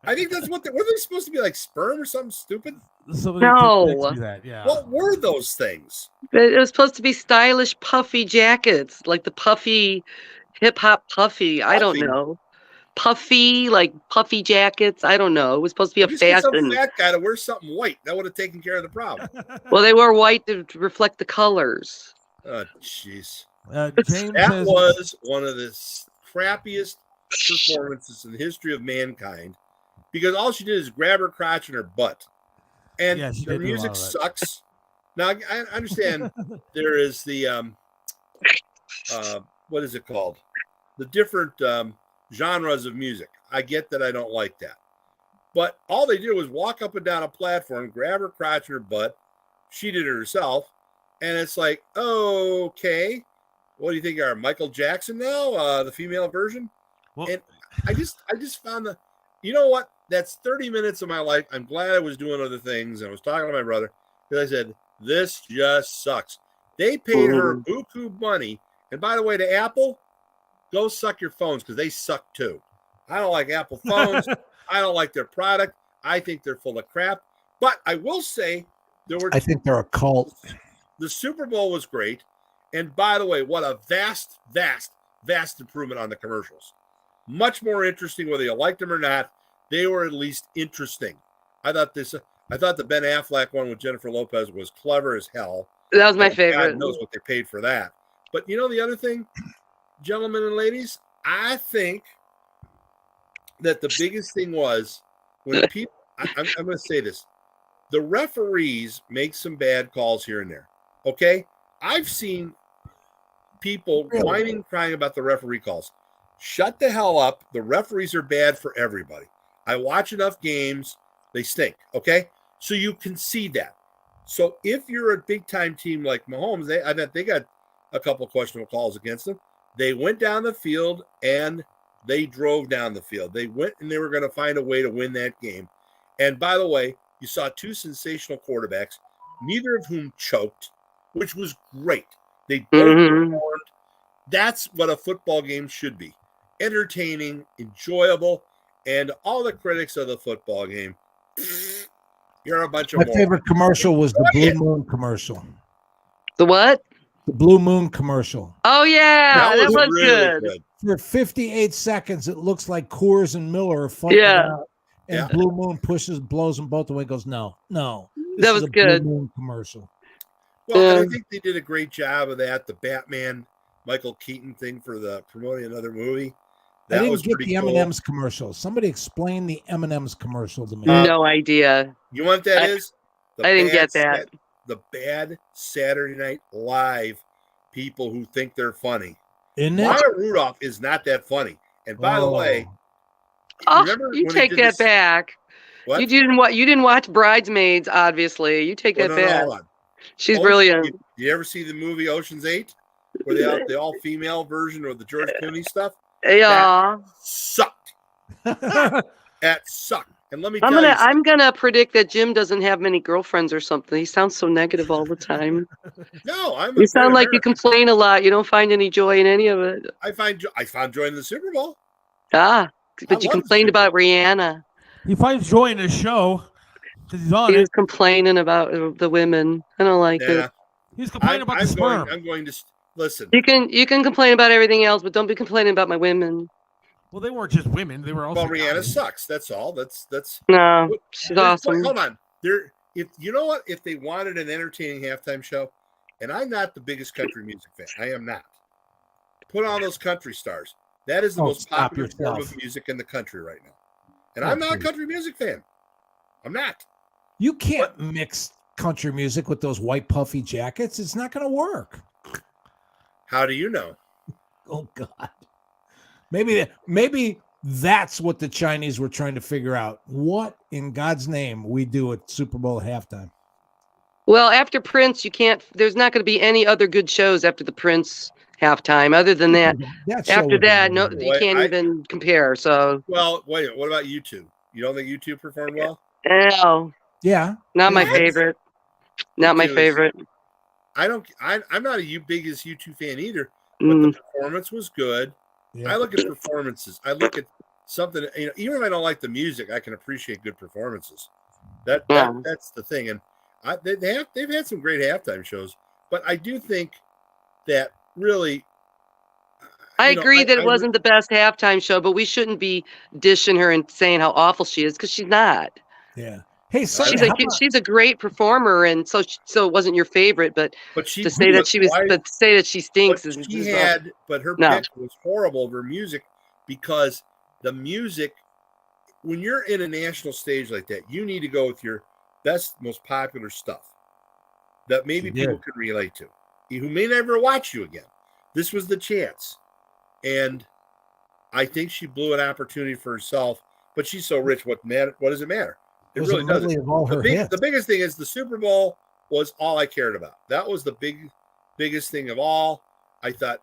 I think that's what were they supposed to be, like sperm or something stupid? No. Yeah. What were those things? It was supposed to be stylish, puffy jackets, like the puffy, hip hop puffy. I don't know. puffy jackets. I don't know. It was supposed to be a Just get some fashion. fat guy to wear something white. That would have taken care of the problem. Well, they wore white to reflect the colors. Oh, jeez. James That says was one of the crappiest performances in the history of mankind because all she did is grab her crotch and her butt. And Yeah, she the did do a lot music of that. sucks. Now, I understand there is the, what is it called? The different genres of music. I get that I don't like that. But all they did was walk up and down a platform, grab her crotch and her butt. She did it herself. And it's like, okay, what do you think you are, Michael Jackson now, the female version? Well, And I just found you know what? That's 30 minutes of my life. I'm glad I was doing other things. And I was talking to my brother because I said, this just sucks. They paid her buku money. And by the way, to Apple, go suck your phones because they suck too. I don't like Apple phones. I don't like their product. I think they're full of crap. But I will say I think they're a cult. the Super Bowl was great. And by the way, what a vast, vast, vast improvement on the commercials. Much more interesting, whether you liked them or not. They were at least interesting. I thought the Ben Affleck one with Jennifer Lopez was clever as hell. That was my And favorite. God knows what they paid for that. But you know the other thing, gentlemen and ladies, I think that the biggest thing was when people, I'm going to say this, the referees make some bad calls here and there. Okay? I've seen people whining, crying about the referee calls. Shut the hell up. The referees are bad for everybody. I watch enough games. They stink. Okay? So you can see that. So if you're a big-time team like Mahomes, I bet they got a couple of questionable calls against them. They went down the field and they drove down the field. They went and they were going to find a way to win that game. And by the way, you saw two sensational quarterbacks, neither of whom choked, which was great. They both performed. That's what a football game should be. Entertaining, enjoyable, and all the critics of the football game, you're a bunch of My morons. favorite commercial was the Blue Moon commercial. The what? The Blue Moon commercial. Oh yeah, that was really good. For 58 seconds, it looks like Coors and Miller are fighting it Yeah. out. And Blue Moon blows them both away, goes, no. This That is was a good. Blue Moon commercial. Well, and I think they did a great job of that. The Batman Michael Keaton thing for the promoting another movie. I That didn't was get pretty the cool. M&M's commercial. Somebody explain the M&M's commercial to me. No idea. You know what that is? I didn't get that. The bad Saturday Night Live people who think they're funny. Isn't it? Maya Rudolph is not that funny. And by the way, remember You when he take did that this- back. What? You didn't watch Bridesmaids, obviously. You take Well, that no, back. hold on. She's Ocean- brilliant. You ever see the movie Ocean's 8? Where the all female version of the George Clooney stuff? Yeah. Sucked. That sucked. And let me tell you, I'm gonna predict that Jim doesn't have many girlfriends or something. He sounds so negative all the time. no, I'm. You sound like you complain a lot. You don't find any joy in any of it. I found joy in the Super Bowl. But you love the complained Super about Rihanna. he finds joy in his show because he's on He was it. complaining about the women. I don't like Yeah, it. He's complaining about the sperm. I'm going to listen. You can complain about everything else, but don't be complaining about my women. Well, they weren't just women; they were also. Well, Rihanna guys. sucks. That's all. That's. No, Look, she's there's- awesome. Hold on. If you know what, if they wanted an entertaining halftime show, and I'm not the biggest country music fan, I am not. Put on those country stars. That is the most stop popular form yourself. of music in the country right now. And I'm not a country music fan. I'm not. You can't mix country music with those white puffy jackets. It's not going to work. How do you know? Oh, God. Maybe that's what the Chinese were trying to figure out. What in God's name we do at Super Bowl halftime? Well, after Prince, there's not going to be any other good shows after the Prince halftime. Other than that, show after was that, no, really you good. can't even compare. So, Well, wait. What about U2? You don't think U2 performed well? no, Yeah. not my What? favorite. Not my U2 is- favorite. I'm not a biggest U2 fan either, but Mm. the performance was good. Yeah. I look at performances. I look at something, even if I don't like the music, I can appreciate good performances. That's the thing. And they've had some great halftime shows, but I do think that really, I you know, agree that it I wasn't the best halftime show, but we shouldn't be dishing her and saying how awful she is because she's not. Yeah. Hey, All Sonya, She's right. a how about she's a great performer, and so it wasn't your favorite, but But she to say that but she was, why? but to say that she stinks But she is not, had, but her no. pick was horrible of her music because the music, when you're in a national stage like that, you need to go with your best, most popular stuff that maybe She people did. could relate to, who may never watch you again. This was the chance. And I think she blew an opportunity for herself, but she's so rich. What does it matter? It It was a really doesn't. medley of all her hits. The biggest thing is the Super Bowl was all I cared about. That was the biggest thing of all. I thought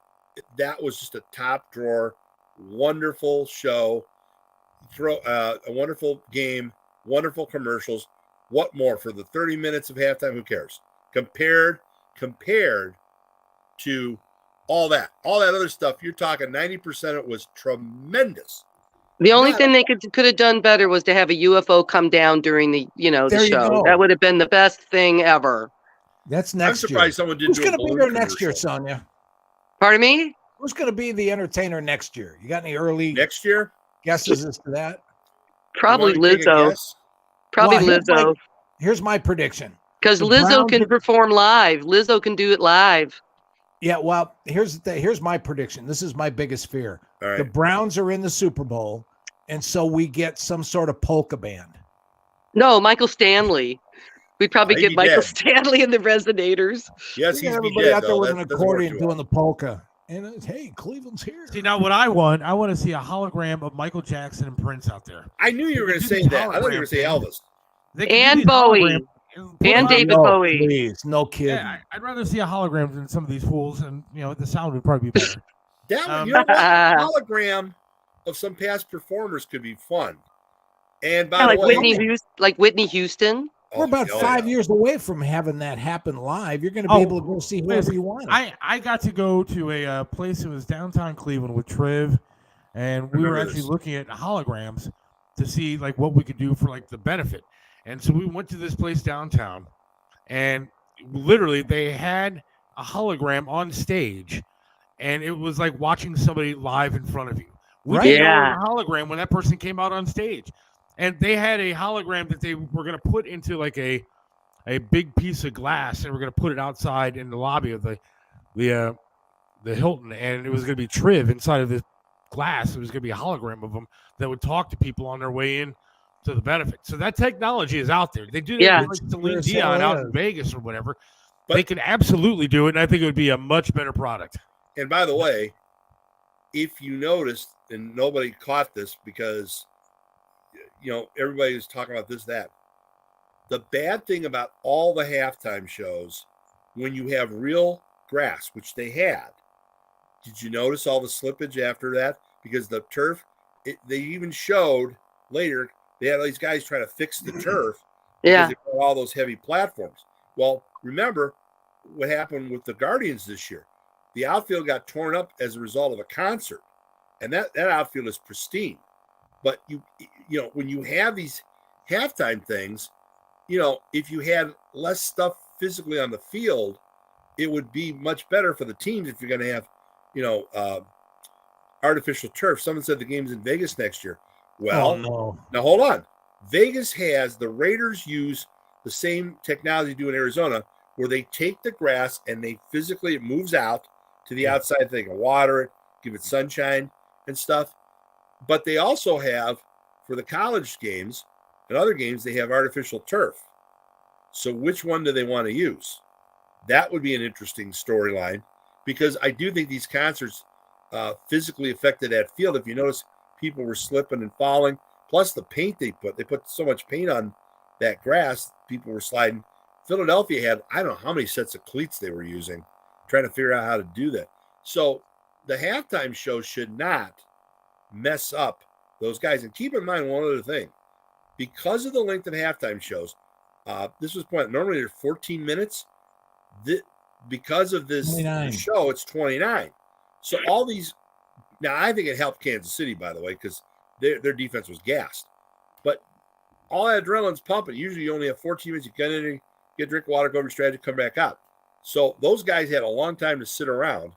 that was just a top drawer, wonderful show, a wonderful game, wonderful commercials. What more for the 30 minutes of halftime? Who cares? Compared to all that other stuff, you're talking 90% of it was tremendous. The only Not thing they could have done better was to have a UFO come down during the the There you show. go. That would have been the best thing ever. That's I'm next year. surprised someone didn't Who's do going a to be balloon there next year, commercial. Sonya? Pardon me? Who's going to be the entertainer next year? You got any early Next year? guesses as to that? Probably You want me to take a Lizzo. guess? Probably Well, Lizzo. Here's my prediction. Because The Lizzo Browns can are- perform live. Lizzo can do it live. Yeah, well, here's my prediction. This is my biggest fear. All right. The Browns are in the Super Bowl, and so we get some sort of polka band. No, Michael Stanley. We'd probably He'd get be Michael dead. Stanley and the Resonators. Yes, We he's got be everybody dead, out there though. with That an doesn't work accordion too doing well. the polka. And hey, Cleveland's here. See, now what I want to see a hologram of Michael Jackson and Prince out there. I knew you were going to Do say these that. I thought you were going to say hologram Elvis. They can do And these Bowie. holograms put And them on- David no, Bowie. Please, no kidding. Yeah, I'd rather see a hologram than some of these fools, and the sound would probably be better. That you know what? Hologram of some past performers could be fun. And by Yeah, the like way, Whitney Houston. We're about 5 yeah. years away from having that happen live. You're going to be able to go see whoever you want. I got to go to a place that was downtown Cleveland with Triv, and we were Remember actually this. looking at holograms to see like what we could do for like the benefit. And so we went to this place downtown, and literally they had a hologram on stage, and it was like watching somebody live in front of you. We Right. didn't know it Yeah. was a hologram when that person came out on stage, and they had a hologram that they were going to put into like a big piece of glass, and we're going to put it outside in the lobby of the Hilton, and it was going to be Triv inside of this glass. It was going to be a hologram of them that would talk to people on their way in to the benefit. So that technology is out there. They do that Yeah. with like Celine Yes, Dion it out is. in Vegas or whatever. But- they could absolutely do it, and I think it would be a much better product. And by the way, if you noticed, and nobody caught this because everybody was talking about this, that. The bad thing about all the halftime shows, when you have real grass, which they had, did you notice all the slippage after that? Because the turf, they even showed later, they had all these guys trying to fix the turf because Yeah. they put all those heavy platforms. Well, remember what happened with the Guardians this year. The outfield got torn up as a result of a concert, and that outfield is pristine. But when you have these halftime things, if you had less stuff physically on the field, it would be much better for the teams if you're going to have, artificial turf. Someone said the game's in Vegas next year. Well, Oh, no. now hold on. Vegas the Raiders use the same technology do in Arizona, where they take the grass and it moves out to the outside. They can water it, give it sunshine and stuff. But they also have, for the college games and other games, they have artificial turf. So which one do they want to use? That would be an interesting storyline, because I do think these concerts physically affected that field. If you notice, people were slipping and falling. Plus the paint they put so much paint on that grass, people were sliding. Philadelphia had, I don't know how many sets of cleats they were using, trying to figure out how to do that. So the halftime show should not mess up those guys. And keep in mind one other thing. Because of the length of halftime shows, this was point. Normally they're 14 minutes. Because of this 29. show, it's 29. So all these, now I think it helped Kansas City, by the way, because their defense was gassed. But all that adrenaline's pumping. Usually you only have 14 minutes. You get in there, get a drink of water, go over your strategy, come back out. So those guys had a long time to sit around.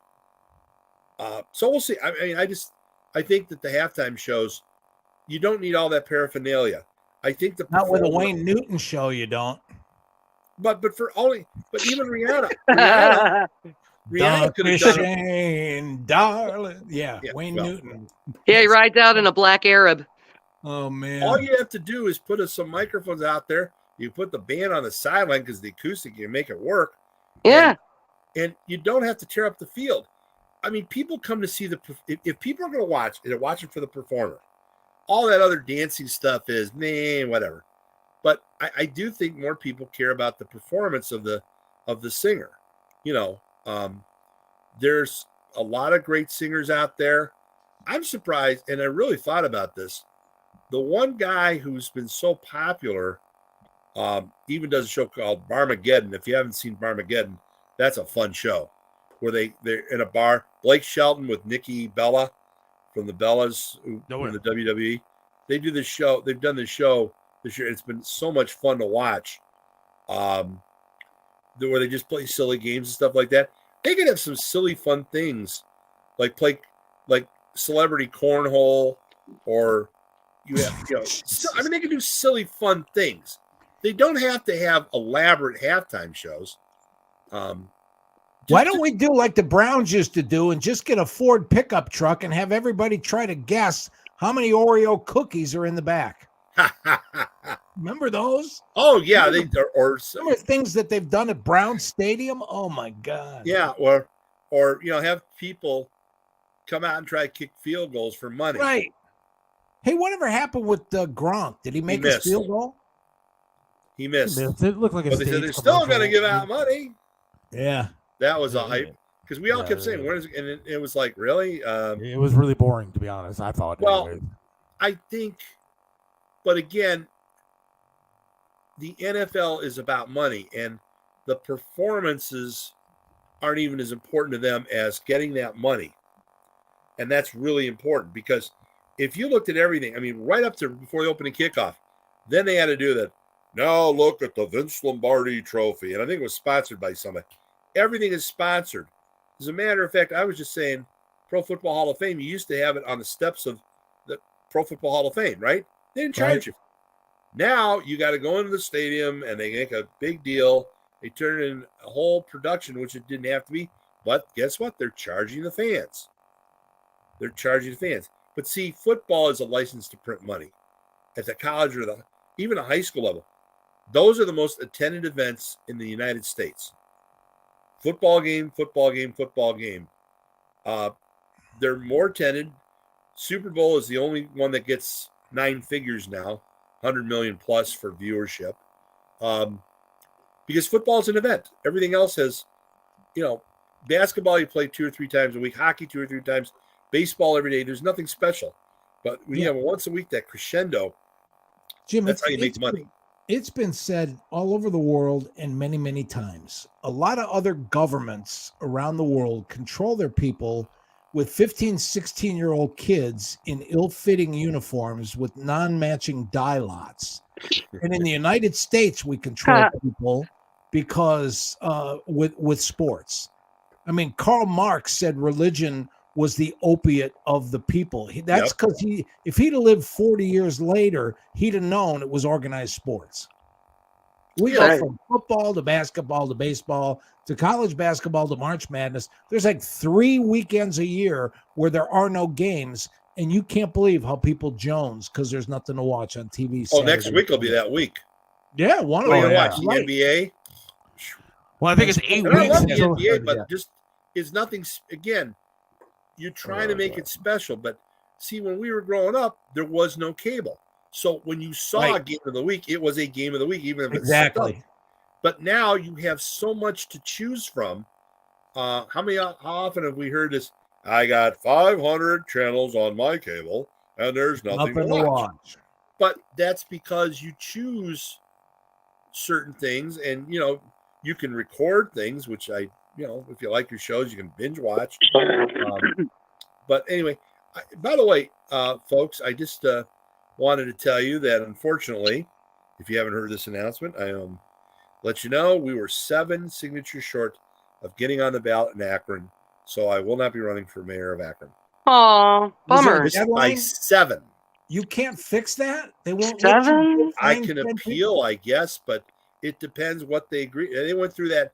So we'll see. I mean, I think that the halftime shows, you don't need all that paraphernalia. I think Not with a Wayne Newton show, you don't. But even Rihanna Dr. could have done it. Shane, darling. Yeah, Wayne Newton. Yeah, he rides out in a black Arab. Oh, man. All you have to do is put some microphones out there. You put the band on the sideline because the acoustic, you make it work. Yeah. And you don't have to tear up the field. I mean, people come to see if people are going to watch, they're watching for the performer. All that other dancing stuff is, whatever. But I do think more people care about the performance of the singer. There's a lot of great singers out there. I'm surprised, and I really thought about this. The one guy who's been so popular, even does a show called Barmageddon. If you haven't seen Barmageddon, that's a fun show where they're in a bar. Blake Shelton with Nikki Bella from the Bellas from the WWE. They do this show. They've done this show this year. It's been so much fun to watch. Where they just play silly games and stuff like that. They could have some silly fun things, like play like celebrity cornhole, or they can do silly fun things. They don't have to have elaborate halftime shows. Why don't we do like the Browns used to do and just get a Ford pickup truck and have everybody try to guess how many Oreo cookies are in the back? Remember those? Oh yeah, or things that they've done at Brown Stadium. Oh my God! Yeah, or have people come out and try to kick field goals for money. Right. Hey, whatever happened with Gronk? Did he make his field goal? He missed. It looked like they said they're still going to give out money. Yeah, that was a hype because we all kept saying, "When is it?" And it was like, really? It was really boring, to be honest. I thought. Well, anyways. I think. But again, the NFL is about money, and the performances aren't even as important to them as getting that money. And that's really important because if you looked at everything, I mean, right up to before the opening kickoff, then they had to do that. Now look at the Vince Lombardi trophy. And I think it was sponsored by somebody. Everything is sponsored. As a matter of fact, I was just saying, Pro Football Hall of Fame, you used to have it on the steps of the Pro Football Hall of Fame, right? They didn't charge you. Now you got to go into the stadium and they make a big deal. They turn in a whole production, which it didn't have to be. But guess what? They're charging the fans. But see, football is a license to print money at the college or even a high school level. Those are the most attended events in the United States. Football game. They're more attended. Super Bowl is the only one that gets 9 figures now, 100 million plus for viewership. Because football is an event. Everything else has, basketball you play 2 or 3 times a week, hockey 2 or 3 times, baseball every day. There's nothing special. But when you have once a week that crescendo, Jim, that's how you make money. It's been said all over the world and many, many times. A lot of other governments around the world control their people with 15, 16-year-old kids in ill-fitting uniforms with non-matching dye lots. And in the United States, we control people because with sports. I mean, Karl Marx said religion was the opiate of the people. That's because if he'd have lived 40 years later, he'd have known it was organized sports. We go from football to basketball to baseball to college basketball to March Madness. There's like 3 weekends a year where there are no games, and you can't believe how people Jones because there's nothing to watch on TV. Oh, next week will be that week. Yeah, one of them. Watch the NBA. Well, I think it's 8 weeks. I love the NBA, but just it's nothing. Again, you're trying to make it special, but see, when we were growing up, there was no cable. So when you saw a game of the week, it was a game of the week, even if it's stuck. But now you have so much to choose from. How often have we heard this? I got 500 channels on my cable, and there's nothing to watch. But that's because you choose certain things, and you can record things, which if you like your shows, you can binge watch. But anyway, by the way, folks, I just wanted to tell you that unfortunately, if you haven't heard this announcement, I let you know we were 7 signatures short of getting on the ballot in Akron So I will not be running for mayor of Akron. Oh, bummer. Missed by Deadline? 7. You can't fix that. They won't let you. 7? I find can 10 people? appeal, I guess, but it depends what they agree. They went through that.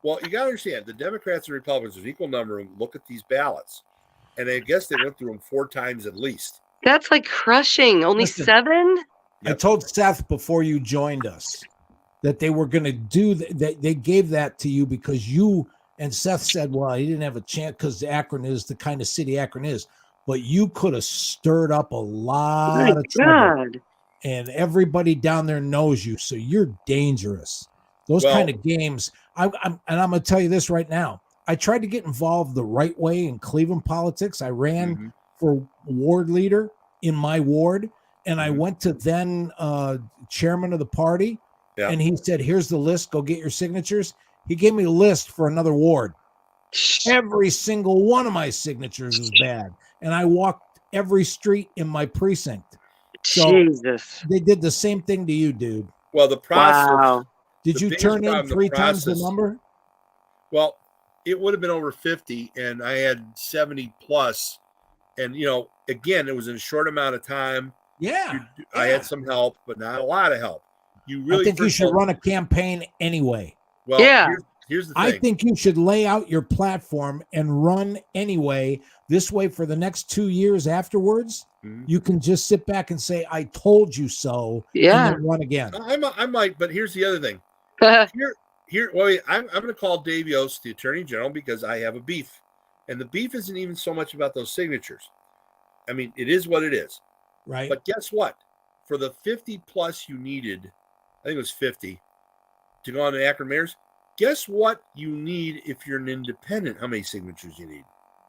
Well, you got to understand, the Democrats and Republicans, there's equal number of them, look at these ballots. And I guess they went through them 4 times at least. That's like crushing. Only Listen. 7? I told Seth before you joined us that they were going to do that. They gave that to you because you and Seth said, well, he didn't have a chance because Akron is the kind of city Akron is. But you could have stirred up a lot of trouble. God. And everybody down there knows you. So you're dangerous. Those kind of games. I'm going to tell you this right now. I tried to get involved the right way in Cleveland politics. I ran for ward leader in my ward. And I went to then chairman of the party. Yeah. And he said, here's the list. Go get your signatures. He gave me a list for another ward. Every single one of my signatures was bad. And I walked every street in my precinct. So Jesus. They did the same thing to you, dude. Well, the process. Wow. Did you turn in 3 times the number? Well, it would have been over 50, and I had 70 plus. And, again, it was in a short amount of time. Yeah. I had some help, but not a lot of help. I think you should run a campaign anyway. Well, here's the thing. I think you should lay out your platform and run anyway. This way, for the next 2 years afterwards, you can just sit back and say, I told you so. Yeah. And then run again. I might, but here's the other thing. I'm going to call Dave Yost, the Attorney General, because I have a beef. And the beef isn't even so much about those signatures. I mean, it is what it is. Right. But guess what? For the 50 plus you needed, I think it was 50, to go on to Akron mayors, guess what you need if you're an independent? How many signatures you need?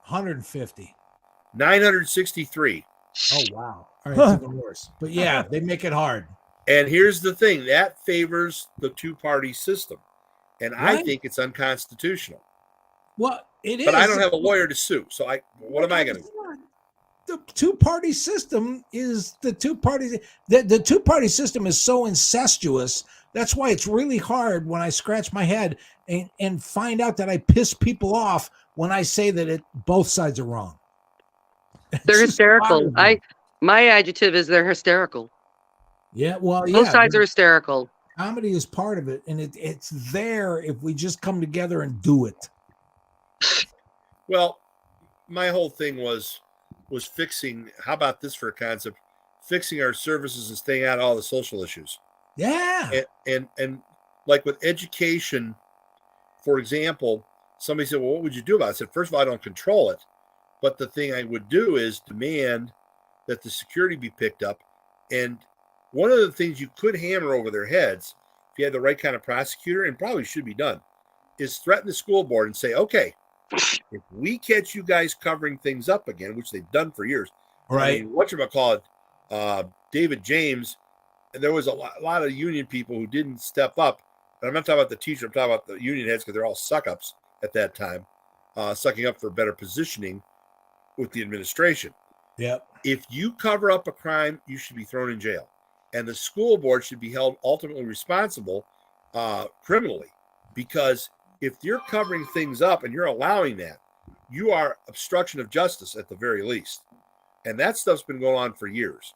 150. 963. Oh, wow. All right, it's even worse. But yeah, they make it hard. And here's the thing. That favors the 2-party system. And I think it's unconstitutional. Well, it is. But I don't have a lawyer to sue. So what am I going to do? The 2-party system is the 2-party. The 2-party system is so incestuous. That's why it's really hard when I scratch my head and find out that I piss people off when I say that both sides are wrong. They're hysterical. My adjective is they're hysterical. Yeah, well, both sides are hysterical. Comedy is part of it, and it's there if we just come together and do it. Well, my whole thing was fixing. How about this for a concept? Fixing our services and staying out of all the social issues. Yeah. And like with education, for example, somebody said, well, what would you do about it? I said, first of all, I don't control it. But the thing I would do is demand that the security be picked up. And one of the things you could hammer over their heads, if you had the right kind of prosecutor, and probably should be done, is threaten the school board and say, okay, if we catch you guys covering things up again, which they've done for years, right? I mean, whatchamacallit, David James, and there was a lot of union people who didn't step up. And I'm not talking about the teacher, I'm talking about the union heads because they're all suck-ups at that time, sucking up for better positioning with the administration. Yep. If you cover up a crime, you should be thrown in jail. And the school board should be held ultimately responsible criminally, because if you're covering things up and you're allowing that, you are obstruction of justice at the very least. And that stuff's been going on for years.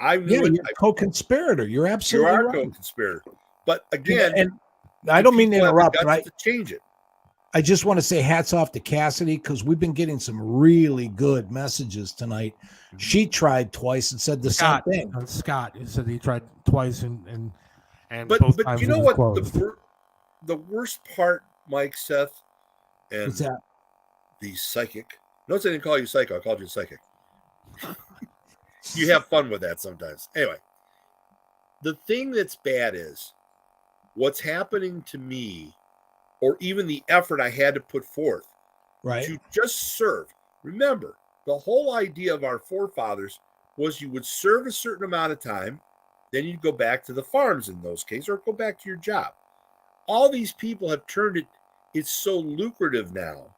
I knew you're a co-conspirator. You're absolutely right. You are right. Co-conspirator. But again, and I don't mean to interrupt, but to change it. I just want to say hats off to Cassidy, because we've been getting some really good messages tonight. She tried twice and said the same thing. Scott said he tried twice and but both times you know it was what closed. the worst part, Mike, Seth, and what's that? The psychic. Notice I didn't call you psycho. I called you psychic. You have fun with that sometimes. Anyway, the thing that's bad is what's happening to me, or even the effort I had to put forth to just serve. Remember, the whole idea of our forefathers was you would serve a certain amount of time, then you'd go back to the farms in those cases, or go back to your job. All these people have turned it, it's so lucrative now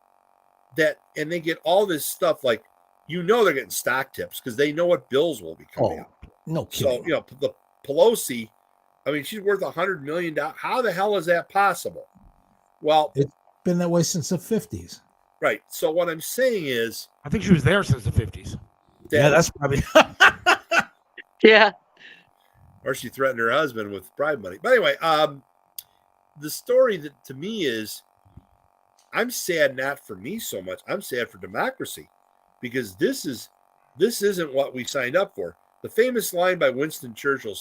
that, and they get all this stuff like, they're getting stock tips because they know what bills will be coming out. No kidding. So, the Pelosi, I mean, she's worth $100 million. How the hell is that possible? Well, it's been that way since the 50s. Right. So what I'm saying is, I think she was there since the 50s. Yeah, that's probably. Yeah. or she threatened her husband with bribe money. But anyway, the story that to me is, I'm sad not for me so much. I'm sad for democracy, because this isn't what we signed up for. The famous line by Winston Churchill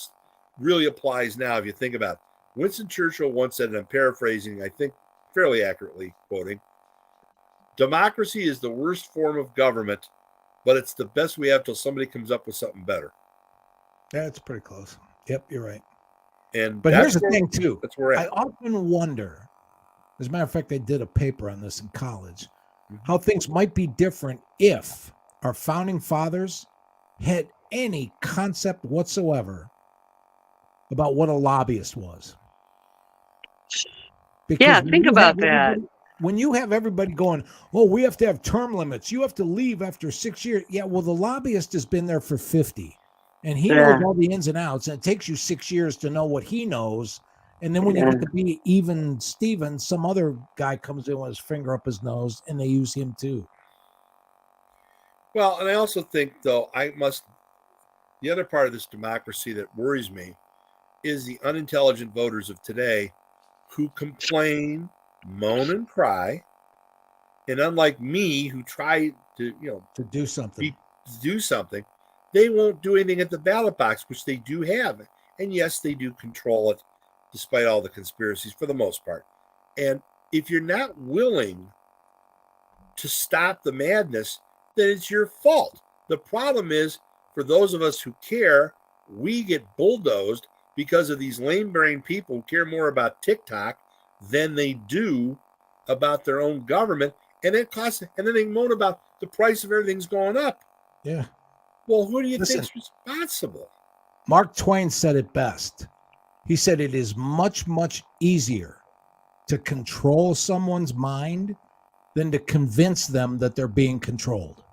really applies now if you think about it. Winston Churchill once said, and I'm paraphrasing, I think fairly accurately quoting, democracy is the worst form of government, but it's the best we have till somebody comes up with something better. That's pretty close. Yep, you're right. But here's the thing, too. That's where I often wonder, as a matter of fact, I did a paper on this in college, how things might be different if our founding fathers had any concept whatsoever about what a lobbyist was. Yeah, think about that. When you have everybody going, oh, we have to have term limits. You have to leave after 6 years. Yeah, well, the lobbyist has been there for 50. And he knows all the ins and outs. And it takes you 6 years to know what he knows. And then when you get to be even Steven, some other guy comes in with his finger up his nose, and they use him too. Well, and I also think, though, the other part of this democracy that worries me is the unintelligent voters of today who complain, moan, and cry. And unlike me, who try to do something, they won't do anything at the ballot box, which they do have. And yes, they do control it, despite all the conspiracies for the most part. And if you're not willing to stop the madness, then it's your fault. The problem is, for those of us who care, we get bulldozed because of these lame-brained people who care more about TikTok than they do about their own government. And it costs, and then they moan about the price of everything's going up. Yeah. Well, who do you think is responsible? Mark Twain said it best. He said it is much, much easier to control someone's mind than to convince them that they're being controlled.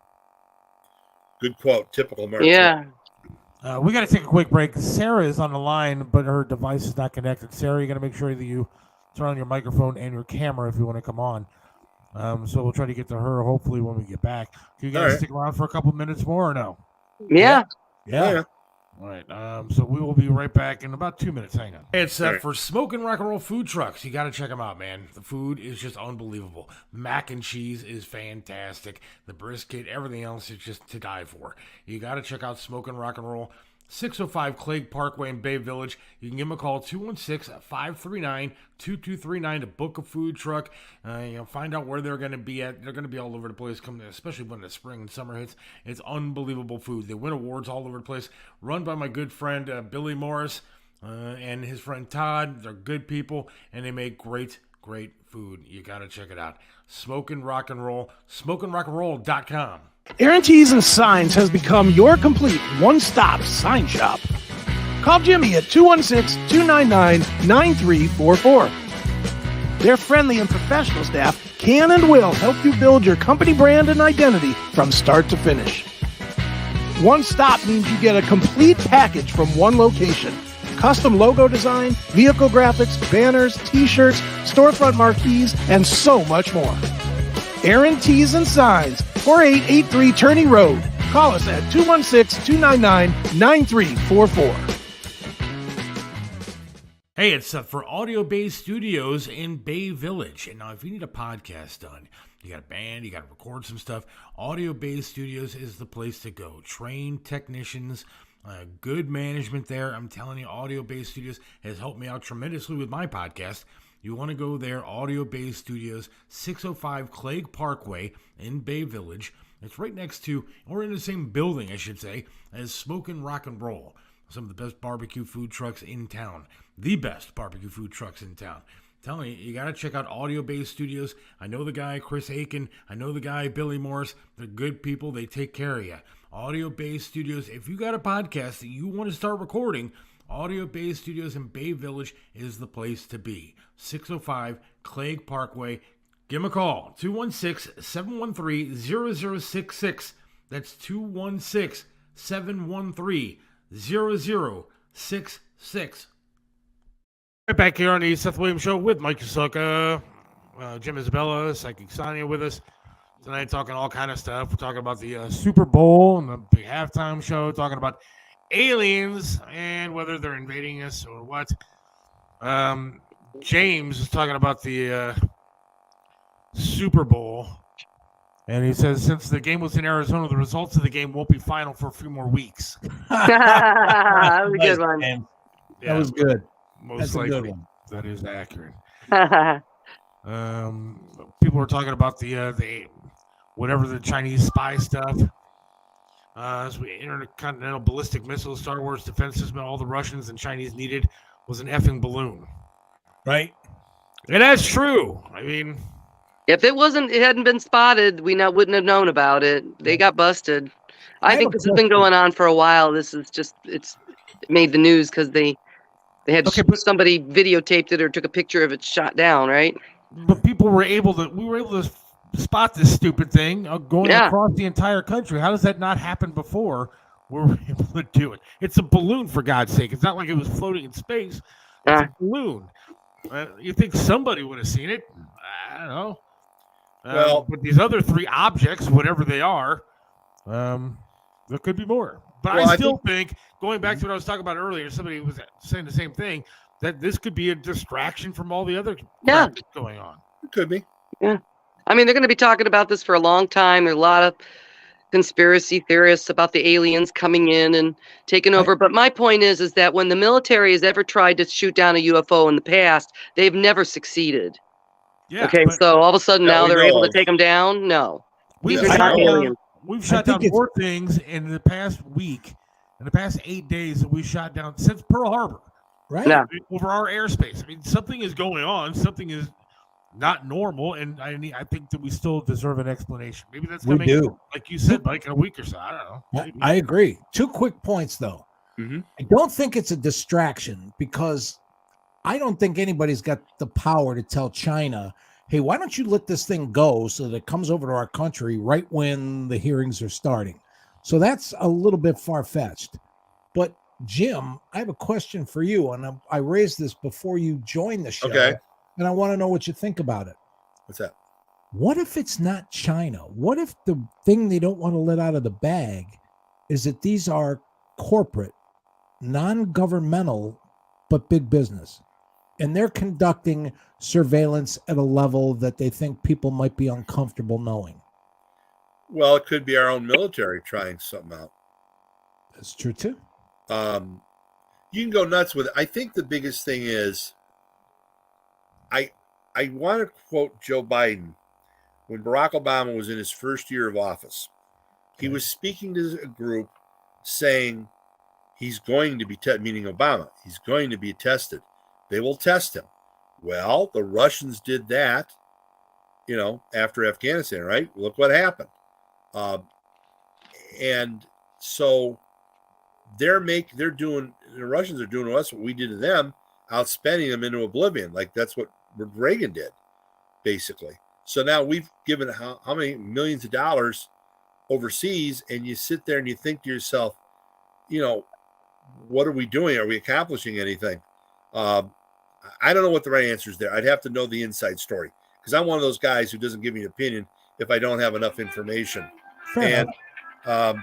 Good quote. Typical Mark. Yeah. We got to take a quick break. Sarah is on the line, but her device is not connected. Sarah, you got to make sure that you turn on your microphone and your camera if you want to come on. So we'll try to get to her hopefully when we get back. Can you guys stick around for a couple minutes more or no? Yeah. Yeah. All right. So we will be right back in about 2 minutes. Hang on. It's for Smoking Rock and Roll Food Trucks. You got to check them out, man. The food is just unbelievable. Mac and cheese is fantastic. The brisket, everything else is just to die for. You got to check out Smoking Rock and Roll. 605 Clague Parkway in Bay Village. You can give them a call, 216-539-2239 to book a food truck. Find out where they're going to be at. They're going to be all over the place, especially when the spring and summer hits. It's unbelievable food. They win awards all over the place. Run by my good friend Billy Morris and his friend Todd. They're good people, and they make great food. You got to check it out. Smoking Rock and Roll, SmokingRockandRoll.com. Aaron Tees and Signs has become your complete one-stop sign shop. Call Jimmy at 216-299-9344. Their friendly and professional staff can and will help you build your company brand and identity from start to finish. One stop means you get a complete package from one location. Custom logo design, vehicle graphics, banners, t-shirts, storefront marquees, and so much more. Aaron Tees and Signs, 4883 Turney Road. Call us at 216-299-9344. Hey, it's for Audio Bay Studios in Bay Village. And now if you need a podcast done, you got a band, you got to record some stuff, Audio Bay Studios is the place to go. Trained technicians, good management there. I'm telling you, Audio Bay Studios has helped me out tremendously with my podcast. You want to go there, Audio Bay Studios, 605 Clague Parkway in Bay Village. It's right next to, or in the same building, I should say, as Smokin' Rock and Roll. Some of the best barbecue food trucks in town. The best barbecue food trucks in town. I'm telling you, you got to check out Audio Bay Studios. I know the guy, Chris Aiken. I know the guy, Billy Morris. They're good people. They take care of you. Audio Bay Studios. If you got a podcast that you want to start recording, Audio Bay Studios in Bay Village is the place to be. 605 Clague Parkway. Give them a call. 216-713-0066. That's 216-713-0066. Right back here on the Seth Williams Show with Mike Yusoka, Jim Isabella, Psychic Sonya with us. tonight, talking all kind of stuff. We're talking about the Super Bowl and the big halftime show. Talking about aliens and whether they're invading us or what. James is talking about the Super Bowl, and he says since the game was in Arizona, the results of the game won't be final for a few more weeks. That was a good one. Man. Yeah, That was good. most That's a likely. good one. That is accurate. People were talking about the whatever the Chinese spy stuff. As we intercontinental ballistic missile, Star Wars defense system, all the Russians and Chinese needed was an effing balloon. Right? And that's true. I mean, If it hadn't been spotted, we wouldn't have known about it. They got busted. I have think a this has been question. going on for a while. It made the news because they had Okay, but- somebody videotaped it or took a picture of it shot down, right? but we were able to spot this stupid thing going Yeah. across the entire country. How does that not happen before we were able to do it? It's a balloon, for God's sake. It's not like it was floating in space. It's a balloon. You think somebody would have seen it? I don't know. Well- but these other three objects, whatever they are, there could be more. But Well, I I still think, going back to what I was talking about earlier, somebody was saying the same thing, that this could be a distraction from all the other Yeah. crap that's going on. It could be. I mean, they're going to be talking about this for a long time. There's a lot of conspiracy theorists about the aliens coming in and taking over. But my point is that when the military has ever tried to shoot down a UFO in the past, they've never succeeded. Yeah. Okay, but so all of a sudden That now we they're know able to of. take them down? No. we've These are shot not down, aliens. we've shot think down it's- more things in the past week, in the past 8 days that we shot down since Pearl Harbor Right? Yeah. over our airspace. I mean, something is going on. Something is not normal, and I think that we still deserve an explanation. Maybe that's We coming, do. like you said, like in a week or so. I don't know. Maybe. I agree. 2 quick points, though. Mhm. I don't think it's a distraction because I don't think anybody's got the power to tell China, hey, why don't you let this thing go so that it comes over to our country right when the hearings are starting? So that's a little bit far-fetched. But Jim, I have a question for you, and I raised this before you joined the show, Okay. and I want to know what you think about it. What's that? What if it's not China? What if the thing they don't want to let out of the bag is that these are corporate, non-governmental, but big business, and they're conducting surveillance at a level that they think people might be uncomfortable knowing? Well, it could be our own military trying something out. That's true too. You can go nuts with it. I think the biggest thing is I want to quote Joe Biden. When Barack Obama was in his first year of office, he was speaking to a group saying he's going to be meaning Obama. He's going to be tested. They will test him. Well, the Russians did that, after Afghanistan, right? Look what happened. And so the Russians are doing to us what we did to them, outspending them into oblivion. Like that's what Reagan did, basically. So now we've given how many millions of dollars overseas, and you sit there and you think to yourself, what are we doing? Are we accomplishing anything? I don't know what the right answer is there. I'd have to know the inside story because I'm one of those guys who doesn't give me an opinion if I don't have enough information. Fair enough.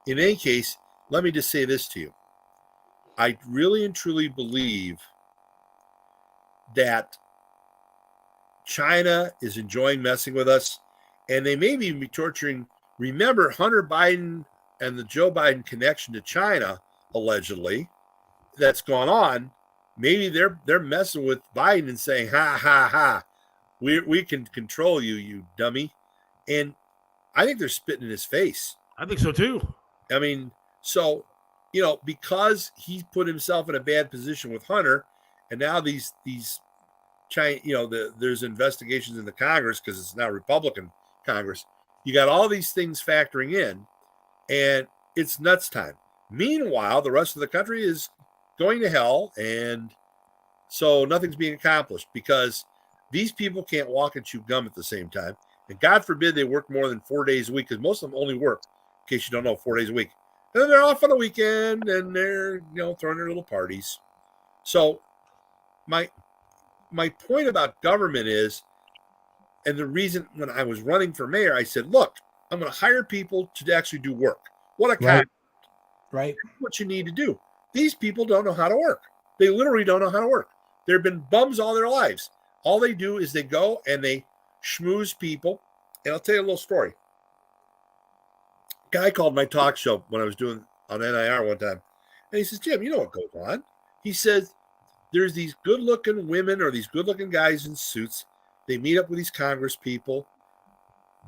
In any case, let me just say this to you. I really and truly believe that China is enjoying messing with us, and they may even be torturing. Remember Hunter Biden and the Joe Biden connection to China, allegedly, that's gone on. Maybe they're messing with Biden and saying, ha, ha, ha, we can control you, you dummy. And I think they're spitting in his face. I think so too. I mean, so, because he put himself in a bad position with Hunter, and now these China, there's investigations in the Congress because it's now Republican Congress. You got all these things factoring in, and it's nuts time. Meanwhile, the rest of the country is going to hell, and so nothing's being accomplished because these people can't walk and chew gum at the same time. And God forbid they work more than 4 days a week, because most of them only work, in case you don't know, 4 days a week. And then they're off on the weekend, and they're throwing their little parties. So my point about government is And the reason when I was running for mayor, I said, look, I'm going to hire people to actually do work. What a contract. Right. That's what you need to do. These people don't know how to work. They literally don't know how to work. They've been bums all their lives. All they do is they go and they schmooze people. And I'll tell you a little story. A guy called my talk show when I was doing on NIR one time. And he says, Jim, you know what goes on? He says, there's these good-looking women or these good-looking guys in suits. They meet up with these Congress people.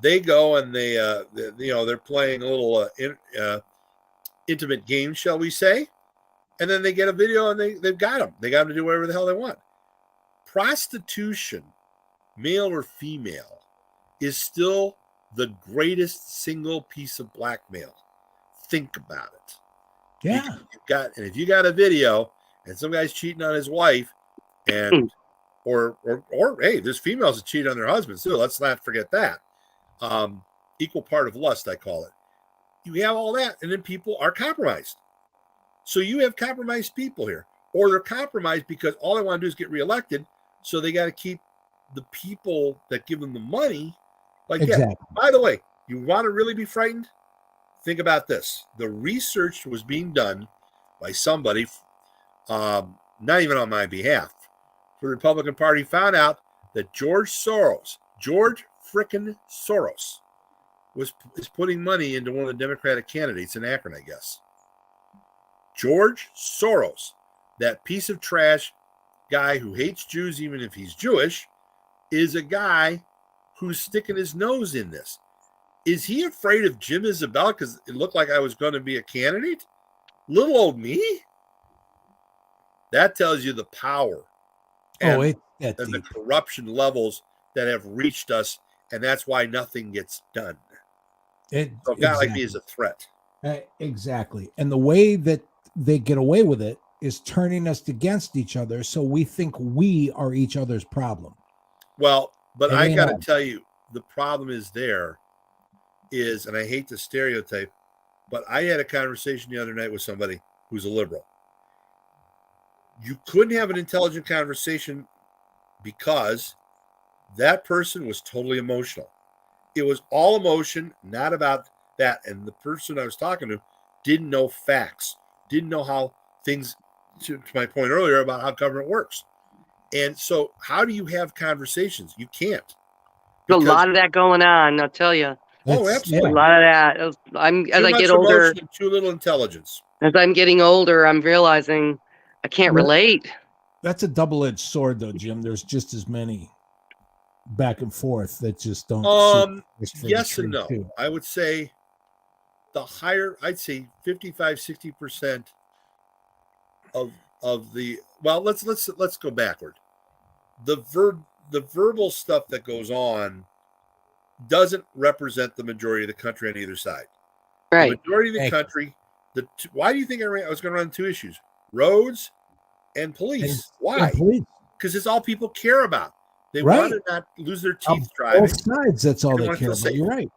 They go and they're playing a little intimate game, shall we say. And then they get a video and they've got them. They got them to do whatever the hell they want. Prostitution, male or female, is still the greatest single piece of blackmail. Think about it. Yeah. If you got a video and some guy's cheating on his wife, and or hey, there's females that cheat on their husbands too. Let's not forget that. Equal part of lust, I call it. You have all that, and then people are compromised. So you have compromised people here, or they're compromised because all they want to do is get reelected. So they got to keep the people that give them the money like that. By the way, you want to really be frightened? Think about this. The research was being done by somebody, not even on my behalf. The Republican Party found out that George frickin' Soros, is putting money into one of the Democratic candidates in Akron, I guess. George Soros, that piece of trash guy who hates Jews even if he's Jewish, is a guy who's sticking his nose in this. Is he afraid of Jim Isabella because it looked like I was going to be a candidate? Little old me? That tells you the power and the corruption levels that have reached us, and that's why nothing gets done. So a guy like me is a threat. Exactly. And the way that they get away with it is turning us against each other, so we think we are each other's problem. Well, but I got to tell you, the problem is and I hate to stereotype, but I had a conversation the other night with somebody who's a liberal. You couldn't have an intelligent conversation because that person was totally emotional. It was all emotion, not about that. And the person I was talking to didn't know facts, didn't know how things, to my point earlier about how government works. And so how do you have conversations? You can't. There's a lot of that going on, I'll tell you. Oh, absolutely. A lot of that. As I get older, too little intelligence. As I'm getting older, I'm realizing I can't relate. That's a double-edged sword, though, Jim. There's just as many back and forth that just don't. Yes and no. Too. I would say I'd say 55, 60% of the. Well, let's go backward. The verbal stuff that goes on doesn't represent the majority of the country on either side. Right. The majority of the country. Why do you think I was going to run two issues? Roads and police. Why? Because it's all people care about. They want to not lose their teeth driving. Both sides, that's all they care about. You're right.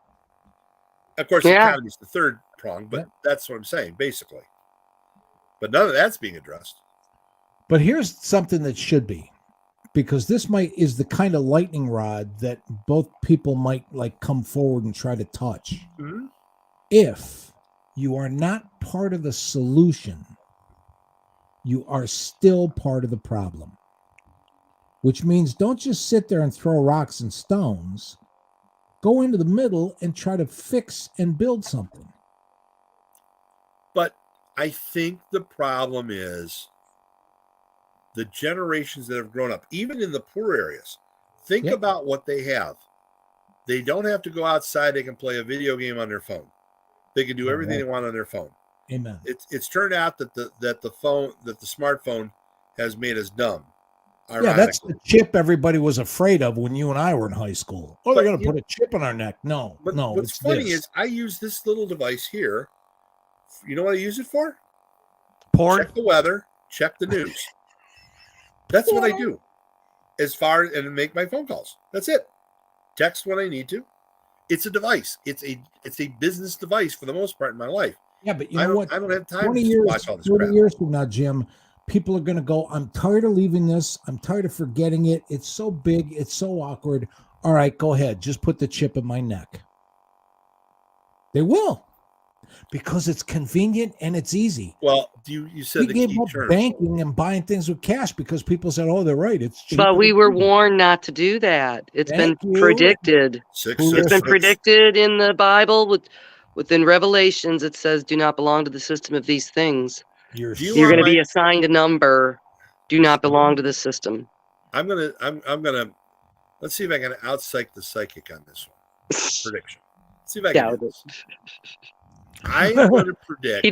Of course, the economy is the third prong, but that's what I'm saying, basically. But none of that's being addressed. But here's something that should be, because this is the kind of lightning rod that both people might come forward and try to touch. Mm-hmm. If you are not part of the solution, you are still part of the problem. Which means don't just sit there and throw rocks and stones. Go into the middle and try to fix and build something. But I think the problem is the generations that have grown up, even in the poor areas. Think about what they have. They don't have to go outside. They can play a video game on their phone. They can do everything they want on their phone. Amen. It's turned out that the smartphone has made us dumb. Yeah, that's the chip everybody was afraid of when you and I were in high school. Oh, they're going to put a chip in our neck. No. What's funny is I use this little device here. You know what I use it for? Porn. Check the weather. Check the news. That's what I do. And make my phone calls. That's it. Text when I need to. It's a device. It's a business device for the most part in my life. Yeah, but you know what? I don't have time 20 to years, watch all this 20 crap. years from now, Jim, people are going to go, I'm tired of leaving this. I'm tired of forgetting it. It's so big. It's so awkward. all right, go ahead. Just put the chip in my neck. They will, because it's convenient and it's easy. Well, you said We the gave key up term. banking and buying things with cash because people said, "Oh, they're right. It's cheaper." But we to were do." warned not to do that. It's Thank been you. predicted. It's been 666. predicted in the Bible within Revelations. It says, "Do not belong to the system of these things. You're Do you You're want going to my- be assigned a number. Do not belong to the system." I'm gonna let's see if I can out-psych the psychic on this one. Prediction. See if I can Doubt do it. this. I am going to predict.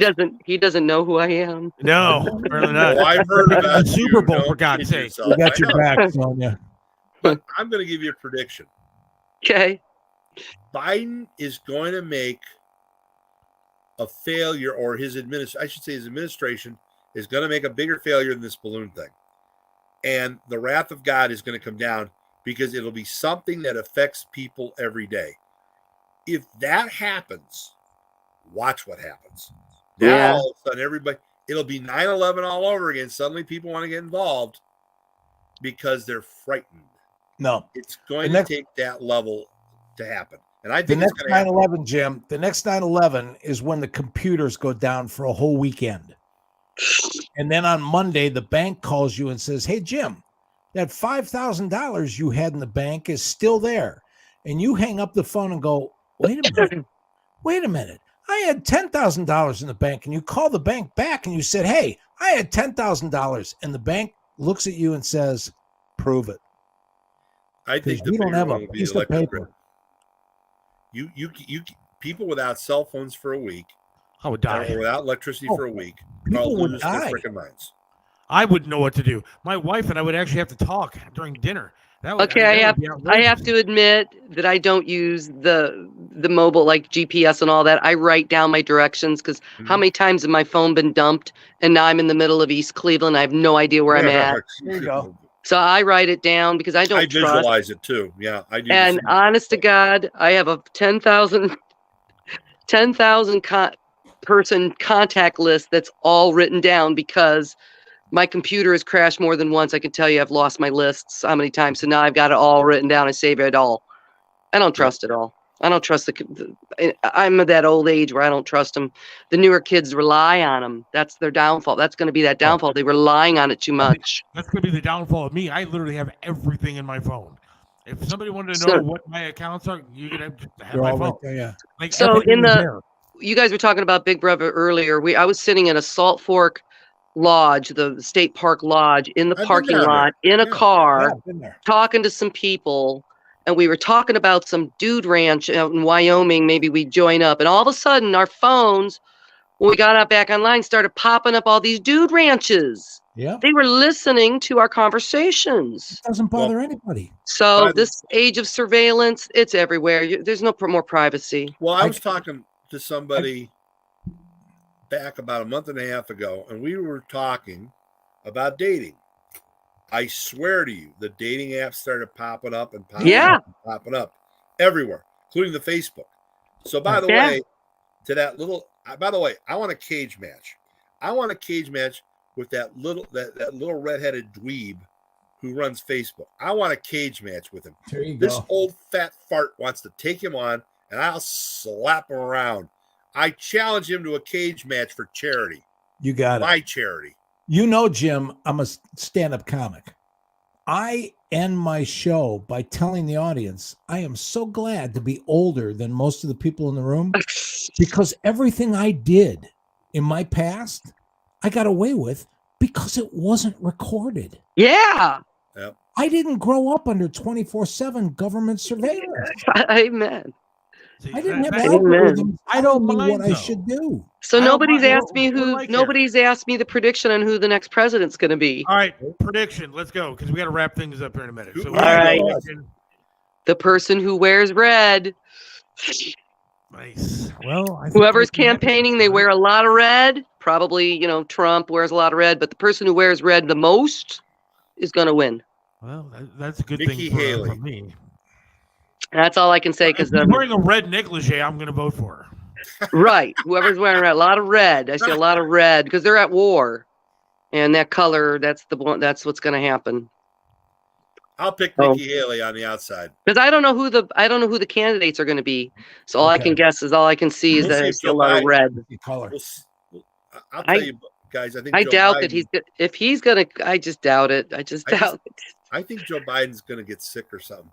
He doesn't know who I am. No, apparently not. Oh, I've heard about The Super you. Bowl, Don't for God's kid sake. yourself. we got I your know. back, Sonya. But I'm going to give you a prediction. Okay. Biden is going to make a failure, or his administration is going to make a bigger failure than this balloon thing. And the wrath of God is going to come down because it'll be something that affects people every day. If that happens, watch what happens. Now, Yeah. all of a sudden, it'll be 9/11 all over again. Suddenly, people want to get involved because they're frightened. No, It's going The next- to take that level to happen. And I the think it's next going to happen. 9/11, Jim. The next 9/11 is when the computers go down for a whole weekend, and then on Monday, the bank calls you and says, "Hey, Jim, that $5,000 you had in the bank is still there," and you hang up the phone and go, "Wait a minute, wait a minute. I had $10,000 in the bank," and you call the bank back and you said, "Hey, I had $10,000," and the bank looks at you and says, "Prove it." I think Because the you don't bigger have a one will be piece of electric paper. grid. You people without cell phones for a week, I would die. or without electricity Oh, for a week, people all would lose their die. freaking minds. I wouldn't know what to do. My wife and I would actually have to talk during dinner. That would, Okay, that would be I have outrageous. to admit that I don't use the mobile, like GPS and all that. I write down my directions because how many times has my phone been dumped and now I'm in the middle of East Cleveland. I have no idea where I'm at. There you go. So I write it down because I don't I trust. visualize it too. Yeah, I do. the And same. honest to God, I have a 10,000 person contact list that's all written down because my computer has crashed more than once. I can tell you I've lost my lists how many times. So now I've got it all written down. I save it all. I don't trust it all. I don't trust I'm of that old age where I don't trust them. The newer kids rely on them. That's their downfall. That's going to be that downfall. They're relying on it too much. That's going to be the downfall of me. I literally have everything in my phone. If somebody wanted to So- know what my accounts are, you could have They're my all phone. right there, yeah. Like So everything in is the- there. You guys were talking about Big Brother earlier. I was sitting in a Salt Fork Lodge, the state park lodge, in the I've been parking down there. lot, in a Yeah. car, Yeah, I've been there. talking to some people, and we were talking about some dude ranch out in Wyoming. Maybe we'd join up, and all of a sudden, our phones, when we got back online, started popping up all these dude ranches. Yeah, They were listening to our conversations. it doesn't bother anybody. So But- this age of surveillance, it's everywhere. There's no more privacy. Well, I I- was talking to somebody back about a month and a half ago, and we were talking about dating. I swear to you, the dating apps started popping up and popping Yeah. up and popping up everywhere, including the Facebook. So, by the Yeah. way, to that little, by the way, I want a cage match. I want a cage match with that little redheaded dweeb who runs Facebook. I want a cage match with him. There you This go. old fat fart wants to take him on, and I'll slap him around. I challenge him to a cage match for charity, You got it. my charity. You know, Jim, I'm a stand-up comic. I end my show by telling the audience I am so glad to be older than most of the people in the room because everything I did in my past, I got away with because it wasn't recorded. Yeah. I didn't grow up under 24/7 government surveillance. Amen. See, I didn't have that- algorithms I don't telling me mind, what I though. should do. So I don't nobody's mind- asked me what do who. I care? Nobody's asked me the prediction on who the next president's going to be. All right, prediction. Let's go because we got to wrap things up here in a minute. So All we gotta right. go prediction. The person who wears red. Nice. Well, I think Whoever's we can- campaigning, they wear a lot of red. Probably, Trump wears a lot of red, but the person who wears red the most is going to win. Well, that's a good Nikki thing Haley. for me. That's all I can say If because she's wearing a red negligee, I'm going to vote for her. right, whoever's wearing red, a lot of red. I see a lot of red because they're at war, and that color, that's the one. That's what's going to happen. I'll pick Oh. Nikki Haley on the outside. Because I don't know who the candidates are going to be. So all I can guess is all I can see is We'll that see I if see a Joe lot of Biden- red. Color. I'll tell you guys, I think I Joe doubt Biden, that he's good. If he's gonna, I just doubt it. I just doubt it. I think Joe Biden's going to get sick or something.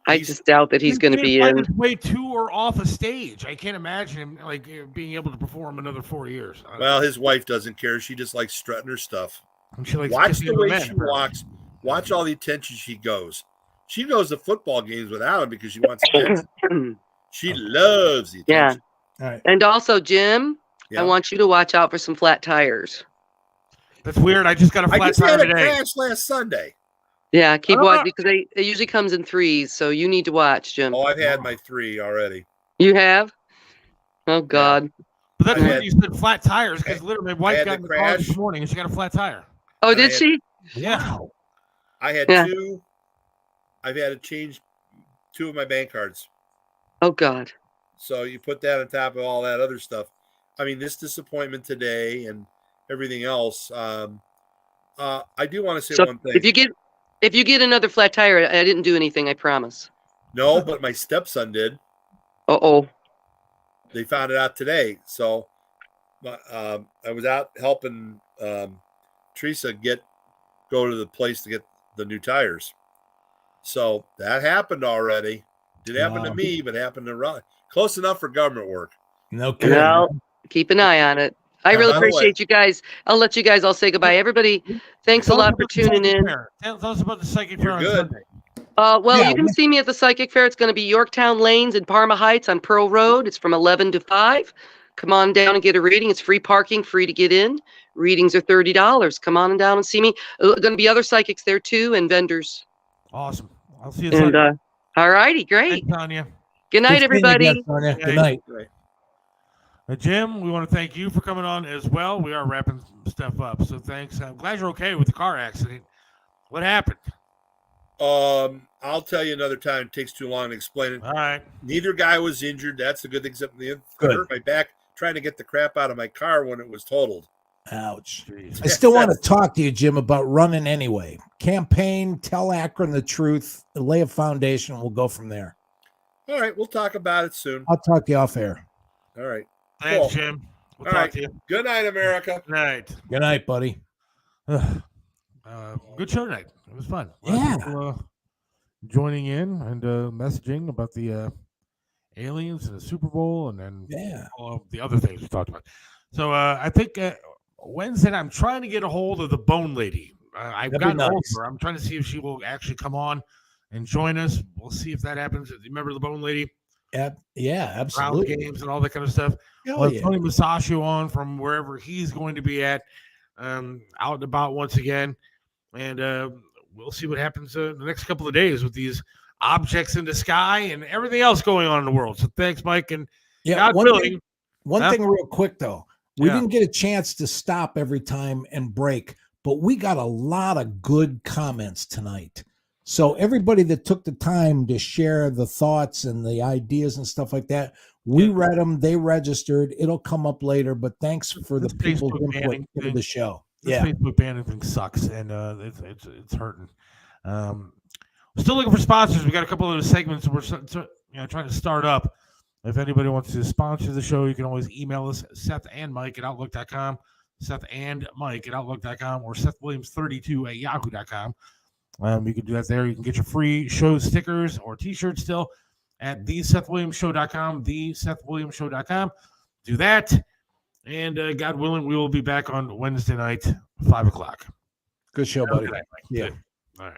I just doubt that he's going to be find in. his way to or off a stage. I can't imagine him like being able to perform another 4 years. Well, his wife doesn't care. She just likes strutting her stuff. And she likes Watch kissing the other way men, she apparently. walks. Watch all the attention she goes. She goes to football games without him because she wants attention. She loves the Yeah. attention. All right. And also, Jim, Yeah. I want you to watch out for some flat tires. That's weird. I just got a I flat just tire had a today. crash last Sunday. Yeah, keep Oh. watching because it usually comes in threes. So you need to watch, Jim. Oh, I've had my 3 already. You have? Oh God. But that's I weird had- you said flat tires because literally my wife had got to in the car this crash. morning and she got a flat tire. Oh, And I did had- she? Yeah. I had Yeah. 2. I've had to change 2 of my bank cards. Oh God. So you put that on top of all that other stuff. I mean, this disappointment today and everything else. I do want to say So one thing. if you get another flat tire, I didn't do anything. I promise. No, but my stepson did. Oh. They found it out today. So I was out helping Teresa go to the place to get the new tires. So that happened already. Didn't happen to Wow. me, but happened to Ron. Close enough for government work. No kidding. Well, keep an eye on it. I really by the way- appreciate you guys. I'll let you guys all say goodbye. Everybody, thanks a Tell us lot for about the psychic tuning in. fair. Tell us about the psychic You're fair on good. Sunday. Well, Yeah, you can see me at the Psychic Fair. It's going to be Yorktown Lanes in Parma Heights on Pearl Road. It's from 11 to 5. Come on down and get a reading. It's free parking, free to get in. Readings are $30. Come on down and see me. Going to be other psychics there too and vendors. Awesome. I'll see you And Sunday. all righty, great. Thanks, Tanya. Good night, Good seeing you everybody. again, Sonya. Yeah. Good night. Right. Jim, we want to thank you for coming on as well. We are wrapping stuff up, so thanks. I'm glad you're okay with the car accident. What happened? I'll tell you another time. It takes too long to explain it. All right. Neither guy was injured. That's a good thing. Except I Good. hurt my back trying to get the crap out of my car when it was totaled. Ouch. Jeez. I still want to talk to you, Jim, about running anyway. Campaign, tell Akron the truth, lay a foundation. We'll go from there. All right, we'll talk about it soon. I'll talk to you off air. All right. Thanks, Cool. Jim. We'll All talk right. to you. Good night, America. Good night. Good night, buddy. Good show tonight. It was fun. A lot of Yeah. people, joining in and messaging about the aliens and the Super Bowl and then Yeah. all of the other things we talked about. So I think Wednesday night, I'm trying to get a hold of the Bone Lady. I've That'd be gotten hold nice. of her. I'm trying to see if she will actually come on and join us. We'll see if that happens. You remember the Bone Lady? Yeah, Round absolutely. games and all that kind of stuff. Hell Well, yeah. Tony Masaccio on from wherever he's going to be at, out and about once again. And we'll see what happens the next couple of days with these objects in the sky and everything else going on in the world. So thanks, Mike. And Yeah, God one willing, thing, one Huh? thing real quick, though. We Yeah. didn't get a chance to stop every time and break, but we got a lot of good comments tonight. So everybody that took the time to share the thoughts and the ideas and stuff like that, we Yeah. read them. They registered. It'll come up later, but thanks for the This people's Facebook input banning into thing- the show. this Yeah. Facebook banning thing sucks, and it's hurting. We're still looking for sponsors. We got a couple of those segments we're trying to start up. If anybody wants to sponsor the show, you can always email us, Seth and Mike at Outlook.com, Seth and Mike at Outlook.com, or SethWilliams32 at Yahoo.com. You can do that there. You can get your free show stickers or T-shirts still at TheSethWilliamsShow.com, TheSethWilliamsShow.com. Do that, and God willing, we will be back on Wednesday night, 5 o'clock. Good show, buddy. Good night, Mike. Yeah. Good. All right.